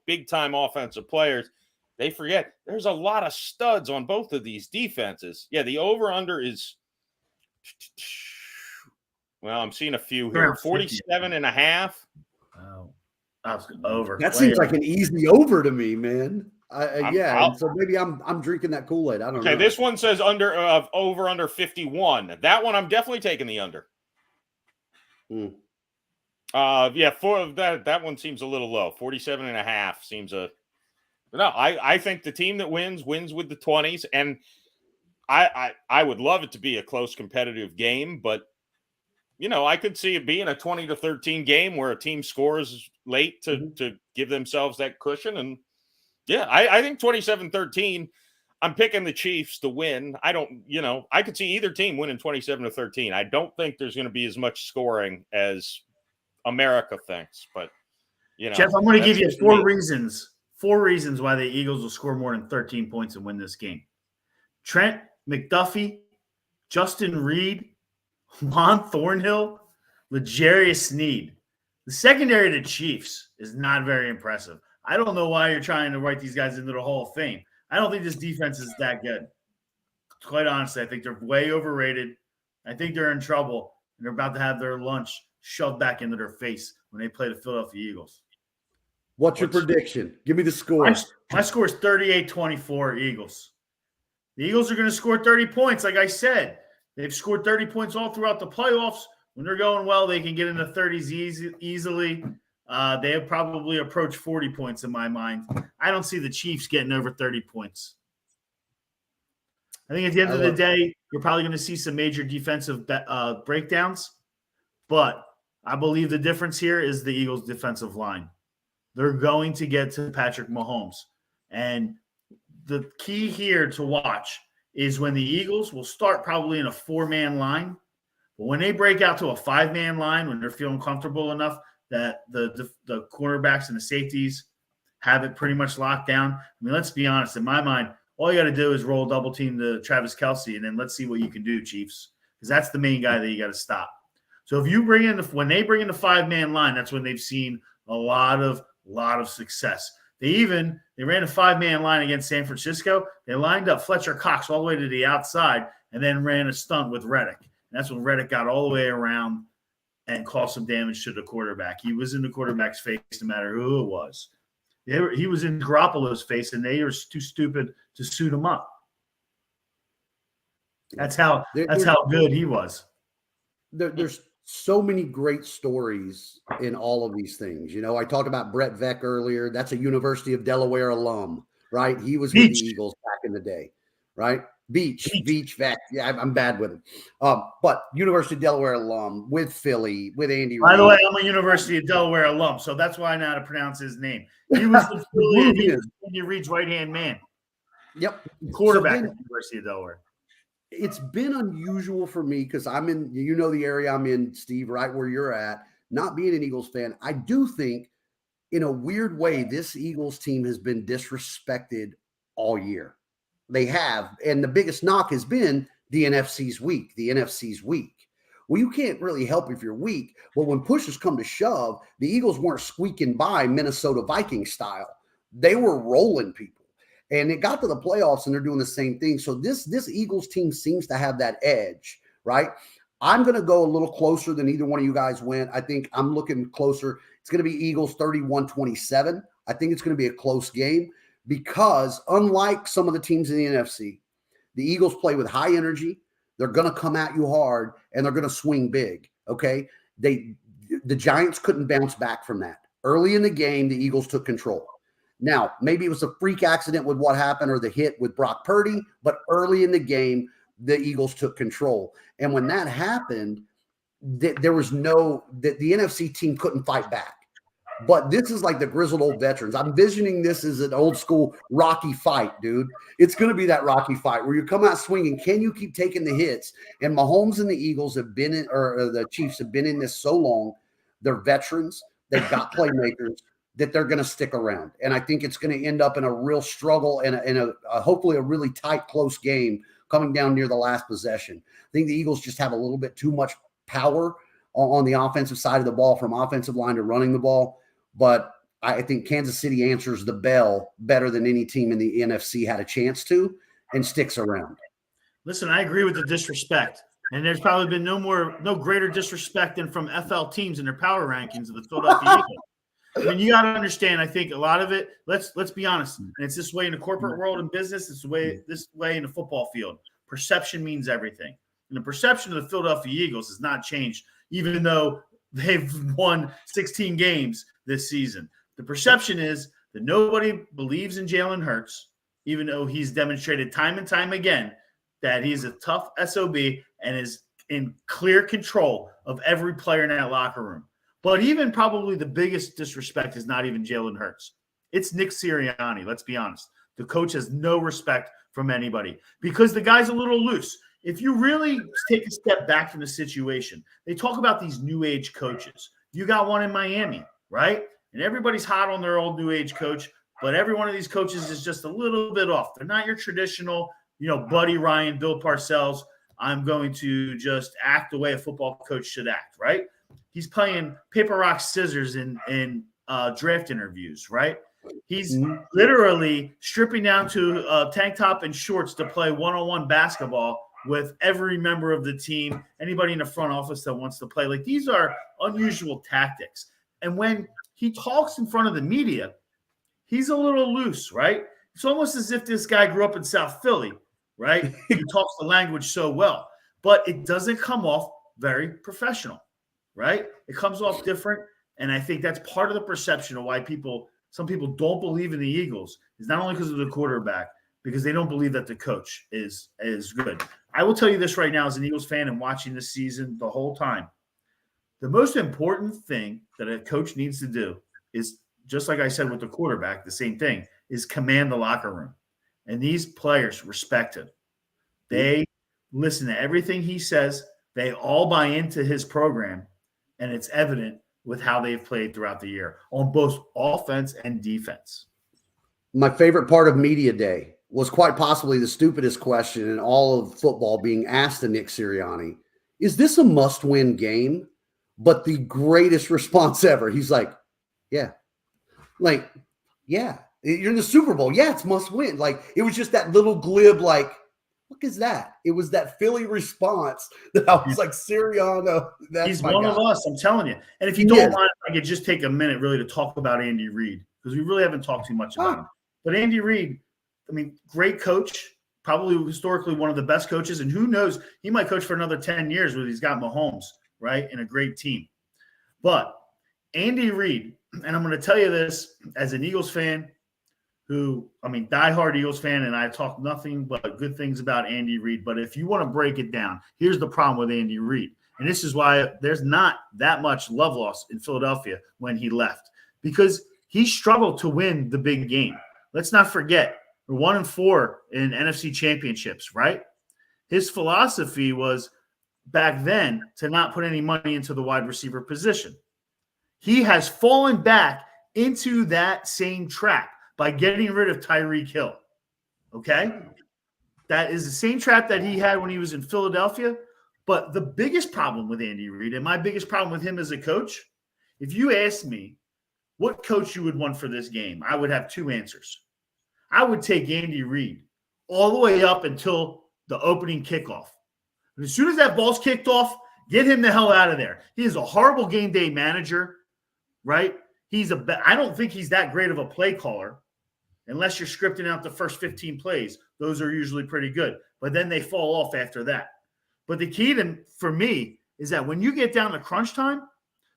big time offensive players. They forget there's a lot of studs on both of these defenses. Yeah, the over/under is, well, I'm seeing a few here. 47.5. Oh, I was over. That seems like an easy over to me, man. So maybe I'm drinking that Kool-Aid. I don't know. Okay, this one says over under 51. That one I'm definitely taking the under. For that one seems a little low. 47.5 seems I think the team that wins with the 20s, and I would love it to be a close competitive game, but I could see it being a 20-13 game where a team scores late to give themselves that cushion. And I think 27-13. I'm picking the Chiefs to win. I don't, I could see either team winning 27-13. I don't think there's going to be as much scoring as America thinks, but Jeff, I'm going to give you four reasons why the Eagles will score more than 13 points and win this game. Trent McDuffie, Justin Reed, Juan Thornhill, L'Jarius Sneed. The secondary to Chiefs is not very impressive. I don't know why you're trying to write these guys into the Hall of Fame. I don't think this defense is that good. Quite honestly, I think they're way overrated. I think they're in trouble, and they're about to have their lunch shoved back into their face when they play the Philadelphia Eagles. What's your prediction? Give me the score. My score is 38-24 Eagles. The Eagles are going to score 30 points, like I said. They've scored 30 points all throughout the playoffs. When they're going well, they can get into 30s easily. They have probably approached 40 points in my mind. I don't see the Chiefs getting over 30 points. I think at the end of the day, you're probably going to see some major defensive breakdowns. But I believe the difference here is the Eagles' defensive line. They're going to get to Patrick Mahomes. And the key here to watch is when the Eagles will start probably in a 4-man line. But when they break out to a 5-man line, when they're feeling comfortable enough that the cornerbacks and the safeties have it pretty much locked down. I mean, let's be honest. In my mind, all you got to do is roll double team to Travis Kelce, and then let's see what you can do, Chiefs, because that's the main guy that you got to stop. So if you bring in when they bring in the 5-man line, that's when they've seen a lot of success. They ran a 5-man line against San Francisco. They lined up Fletcher Cox all the way to the outside and then ran a stunt with Reddick. And that's when Reddick got all the way around and caused some damage to the quarterback. He was in the quarterback's face no matter who it was. He was in Garoppolo's face, and they were too stupid to suit him up. That's how good he was. There's so many great stories in all of these things. I talked about Brett Veck earlier. That's a University of Delaware alum, right? He was with the Eagles back in the day, right? Beach, Veck. Yeah, I'm bad with him. But University of Delaware alum with Philly, with Andy By Reid. the way, I'm a University of Delaware alum, so that's why I know how to pronounce his name. He was the Philly, he was Andy Reid's right-hand man. Yep. Quarterback at the University of Delaware. It's been unusual for me because I'm in, the area I'm in, Steve, right where you're at, not being an Eagles fan. I do think in a weird way, this Eagles team has been disrespected all year. They have. And the biggest knock has been the NFC's weak. Well, you can't really help if you're weak. But when pushes come to shove, the Eagles weren't squeaking by Minnesota Vikings style. They were rolling people. And it got to the playoffs, and they're doing the same thing. So this Eagles team seems to have that edge, right? I'm going to go a little closer than either one of you guys went. I think I'm looking closer. It's going to be Eagles 31-27. I think it's going to be a close game because unlike some of the teams in the NFC, the Eagles play with high energy. They're going to come at you hard, and they're going to swing big, okay? The Giants couldn't bounce back from that. Early in the game, the Eagles took control. Now, maybe it was a freak accident with what happened or the hit with Brock Purdy, but early in the game, the Eagles took control. And when that happened, there was the NFC team couldn't fight back. But this is like the grizzled old veterans. I'm envisioning this as an old school Rocky fight, dude. It's going to be that Rocky fight where you come out swinging. Can you keep taking the hits? And Mahomes and the Eagles have been in, or the Chiefs have been in this so long. They're veterans. They've got playmakers that they're going to stick around. And I think it's going to end up in a real struggle and hopefully a really tight, close game coming down near the last possession. I think the Eagles just have a little bit too much power on the offensive side of the ball from offensive line to running the ball. But I think Kansas City answers the bell better than any team in the NFC had a chance to and sticks around. Listen, I agree with the disrespect. And there's probably been no greater disrespect than from FL teams in their power rankings of the Philadelphia Eagles. I mean, you got to understand, I think a lot of it, let's be honest, and it's this way in the corporate world and business, it's this way in the football field. Perception means everything. And the perception of the Philadelphia Eagles has not changed, even though they've won 16 games this season. The perception is that nobody believes in Jalen Hurts, even though he's demonstrated time and time again that he's a tough SOB and is in clear control of every player in that locker room. But even probably the biggest disrespect is not even Jalen Hurts. It's Nick Sirianni, let's be honest. The coach has no respect from anybody because the guy's a little loose. If you really take a step back from the situation, they talk about these new age coaches. You got one in Miami, right? And everybody's hot on their old new age coach, but every one of these coaches is just a little bit off. They're not your traditional, Buddy Ryan, Bill Parcells. I'm going to just act the way a football coach should act, right? He's playing paper, rock, scissors in draft interviews, right? He's literally stripping down to a tank top and shorts to play one-on-one basketball with every member of the team, anybody in the front office that wants to play. Like, these are unusual tactics. And when he talks in front of the media, he's a little loose, right? It's almost as if this guy grew up in South Philly, right? He talks the language so well, but it doesn't come off very professional, right? It comes off different, and I think that's part of the perception of why some people don't believe in the Eagles. Is not only because of the quarterback, because they don't believe that the coach is good. I will tell you this right now as an Eagles fan and watching this season the whole time. The most important thing that a coach needs to do is, just like I said with the quarterback, the same thing, is command the locker room. And these players respect him. They listen to everything he says. They all buy into his program, and it's evident with how they've played throughout the year on both offense and defense. My favorite part of media day was quite possibly the stupidest question in all of football being asked to Nick Sirianni. Is this a must-win game? But the greatest response ever. He's like, yeah. Like, yeah. You're in the Super Bowl. Yeah, it's must-win. Like, it was just that little glib, like, what is that? It was that Philly response that I was like, Sirianni, he's one of us, I'm telling you. And if you don't mind, I could just take a minute really to talk about Andy Reid, because we really haven't talked too much about him. But Andy Reid, I mean, great coach, probably historically one of the best coaches, and who knows, he might coach for another 10 years when he's got Mahomes, right, and a great team. But Andy Reid, and I'm going to tell you this as an Eagles fan diehard Eagles fan, and I talk nothing but good things about Andy Reid. But if you want to break it down, here's the problem with Andy Reid. And this is why there's not that much love lost in Philadelphia when he left, because he struggled to win the big game. Let's not forget, we're 1-4 in NFC championships, right? His philosophy was back then to not put any money into the wide receiver position. He has fallen back into that same trap by getting rid of Tyreek Hill, okay? That is the same trap that he had when he was in Philadelphia, But the biggest problem with Andy Reid, and my biggest problem with him as a coach, if you ask me what coach you would want for this game, I would have two answers. I would take Andy Reid all the way up until the opening kickoff. And as soon as that ball's kicked off, get him the hell out of there. He is a horrible game day manager, right? I don't think he's that great of a play caller unless you're scripting out the first 15 plays. Those are usually pretty good, but then they fall off after that. But the key for me is that when you get down to crunch time,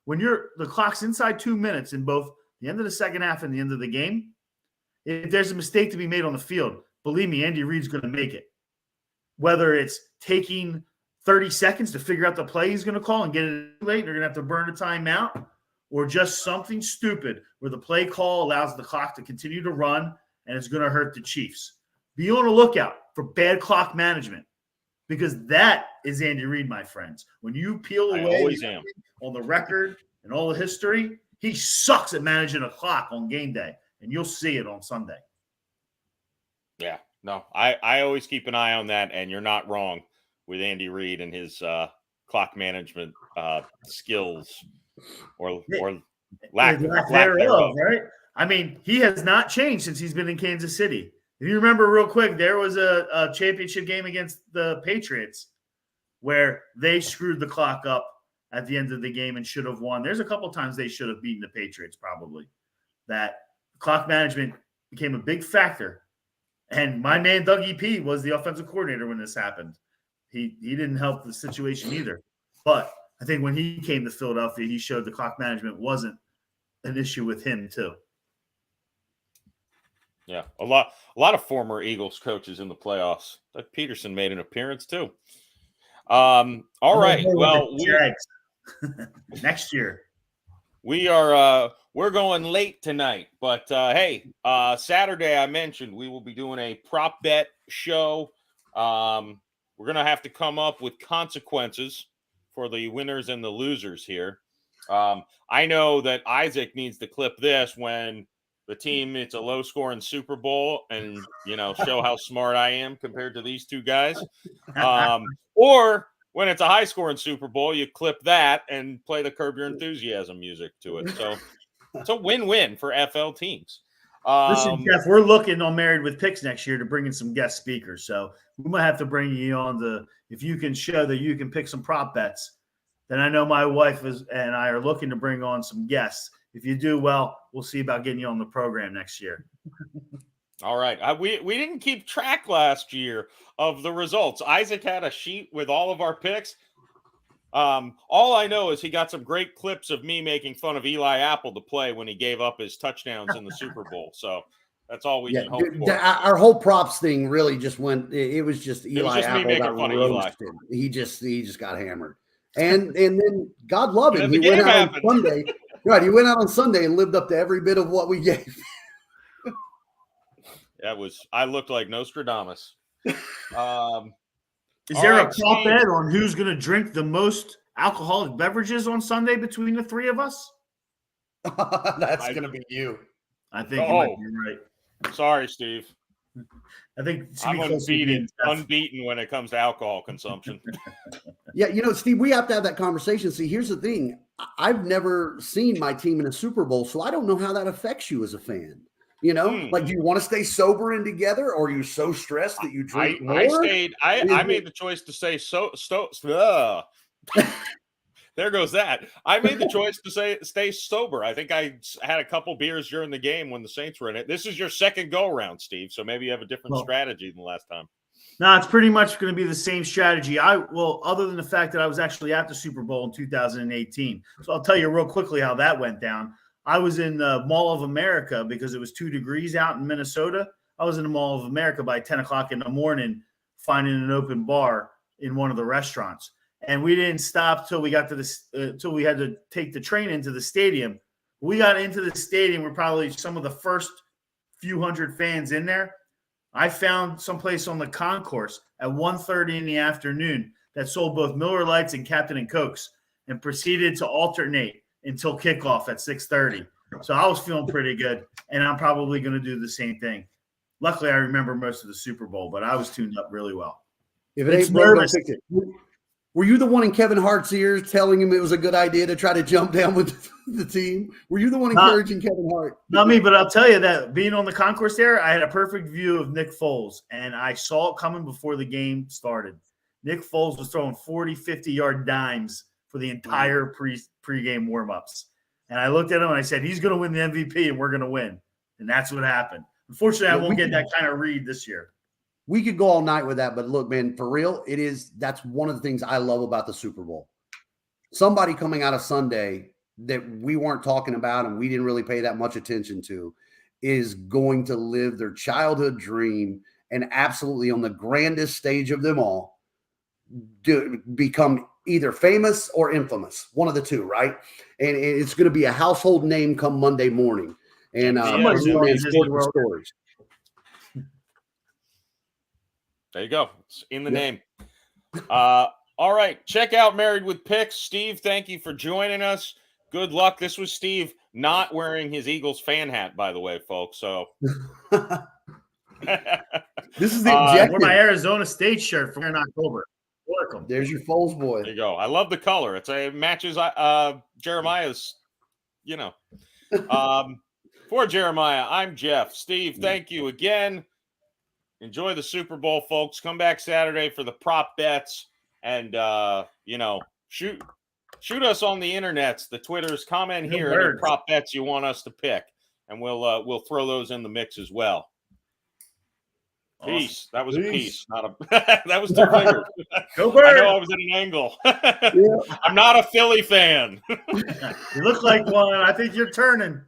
when the clock's inside 2 minutes in both the end of the second half and the end of the game, if there's a mistake to be made on the field, believe me, Andy Reid's going to make it. Whether it's taking 30 seconds to figure out the play he's going to call and get it late, they're going to have to burn a timeout, or just something stupid where the play call allows the clock to continue to run and it's going to hurt the Chiefs. Be on the lookout for bad clock management, because that is Andy Reid, my friends. When you peel away on the record and all the history, he sucks at managing a clock on game day, and you'll see it on Sunday. Yeah, no, I always keep an eye on that, and you're not wrong with Andy Reid and his clock management skills or lack thereof, right? I mean, he has not changed since he's been in Kansas City. If you remember real quick, there was a championship game against the Patriots where they screwed the clock up at the end of the game and should have won. There's a couple times they should have beaten the Patriots, probably. That clock management became a big factor. And my man, Doug E.P., was the offensive coordinator when this happened. He didn't help the situation either. But I think when he came to Philadelphia, he showed the clock management wasn't an issue with him, too. Yeah, a lot of former Eagles coaches in the playoffs. Doug Peterson made an appearance, too. All right. Well, next year. We're going late tonight, but hey, Saturday I mentioned we will be doing a prop bet show. We're gonna have to come up with consequences for the winners and the losers here. I know that Isaac needs to clip this when the team it's a low scoring Super Bowl and show how smart I am compared to these two guys. Or when it's a high scoring Super Bowl, you clip that and play the Curb Your Enthusiasm music to it. So it's a win-win for FL teams. Listen, Jeff, we're looking on Married with Picks next year to bring in some guest speakers. So we might have to bring you on if you can show that you can pick some prop bets, then I know my wife and I are looking to bring on some guests. If you do well, we'll see about getting you on the program next year. All right. We didn't keep track last year of the results. Isaac had a sheet with all of our picks. All I know is he got some great clips of me making fun of Eli Apple to play when he gave up his touchdowns in the Super Bowl. So that's all we can hope for. Our whole props thing really just went. It was just Eli Apple got roasted. He just got hammered. And then God love him. He went out on Sunday. Right, he went out on Sunday and lived up to every bit of what we gave. I looked like Nostradamus. Is there a prop bet on who's going to drink the most alcoholic beverages on Sunday between the three of us? That's going to be you. I think you might be right. Sorry, Steve. I think I'm unbeaten when it comes to alcohol consumption. Yeah, Steve, we have to have that conversation. See, here's the thing. I've never seen my team in a Super Bowl, so I don't know how that affects you as a fan. Like, do you want to stay sober and together, or are you so stressed that you drink more? I made the choice to say there goes that. I made the choice to stay sober. I think I had a couple beers during the game when the Saints were in it. This is your second go around, Steve, so maybe you have a different strategy than last time. No, it's pretty much going to be the same strategy. Other than the fact that I was actually at the Super Bowl in 2018. So I'll tell you real quickly how that went down. I was in the Mall of America because it was 2 degrees out in Minnesota. I was in the Mall of America by 10 o'clock in the morning, finding an open bar in one of the restaurants. And we didn't stop till we got to till we had to take the train into the stadium. We got into the stadium. We're probably some of the first few hundred fans in there. I found someplace on the concourse at 1:30 in the afternoon that sold both Miller Lights and Captain and Cokes and proceeded to alternate until kickoff at 6:30. So I was feeling pretty good, and I'm probably going to do the same thing. Luckily, I remember most of the Super Bowl, but I was tuned up really well. If it ain't broke, don't fix it. Were you the one in Kevin Hart's ears telling him it was a good idea to try to jump down with the team? Were you the one encouraging Kevin Hart? Not me, but I'll tell you that being on the concourse there, I had a perfect view of Nick Foles, and I saw it coming before the game started. Nick Foles was throwing 40, 50-yard dimes for the entire pregame warm-ups. And I looked at him and I said, he's going to win the MVP and we're going to win. And that's what happened. Unfortunately, I won't get that kind of read this year. We could go all night with that, but look, man, for real, that's one of the things I love about the Super Bowl. Somebody coming out of Sunday that we weren't talking about and we didn't really pay that much attention to is going to live their childhood dream and absolutely on the grandest stage of them all become either famous or infamous, one of the two, right? And it's going to be a household name come Monday morning. And stories. There you go. It's in the name. All right. Check out Married with Picks. Steve, thank you for joining us. Good luck. This was Steve not wearing his Eagles fan hat, by the way, folks. So this is the objective. Wear my Arizona State shirt from in October. Welcome. There's your Foles boy. There you go. I love the color. It matches Jeremiah's, For Jeremiah, I'm Jeff. Steve, thank you again. Enjoy the Super Bowl, folks. Come back Saturday for the prop bets. And, shoot us on the internets, the Twitters. Comment here any prop bets you want us to pick. And we'll throw those in the mix as well. Awesome. Peace. That was a piece, not a. That was two fingers. Go Bird. I know I was at an angle. Yeah. I'm not a Philly fan. You look like one. I think you're turning.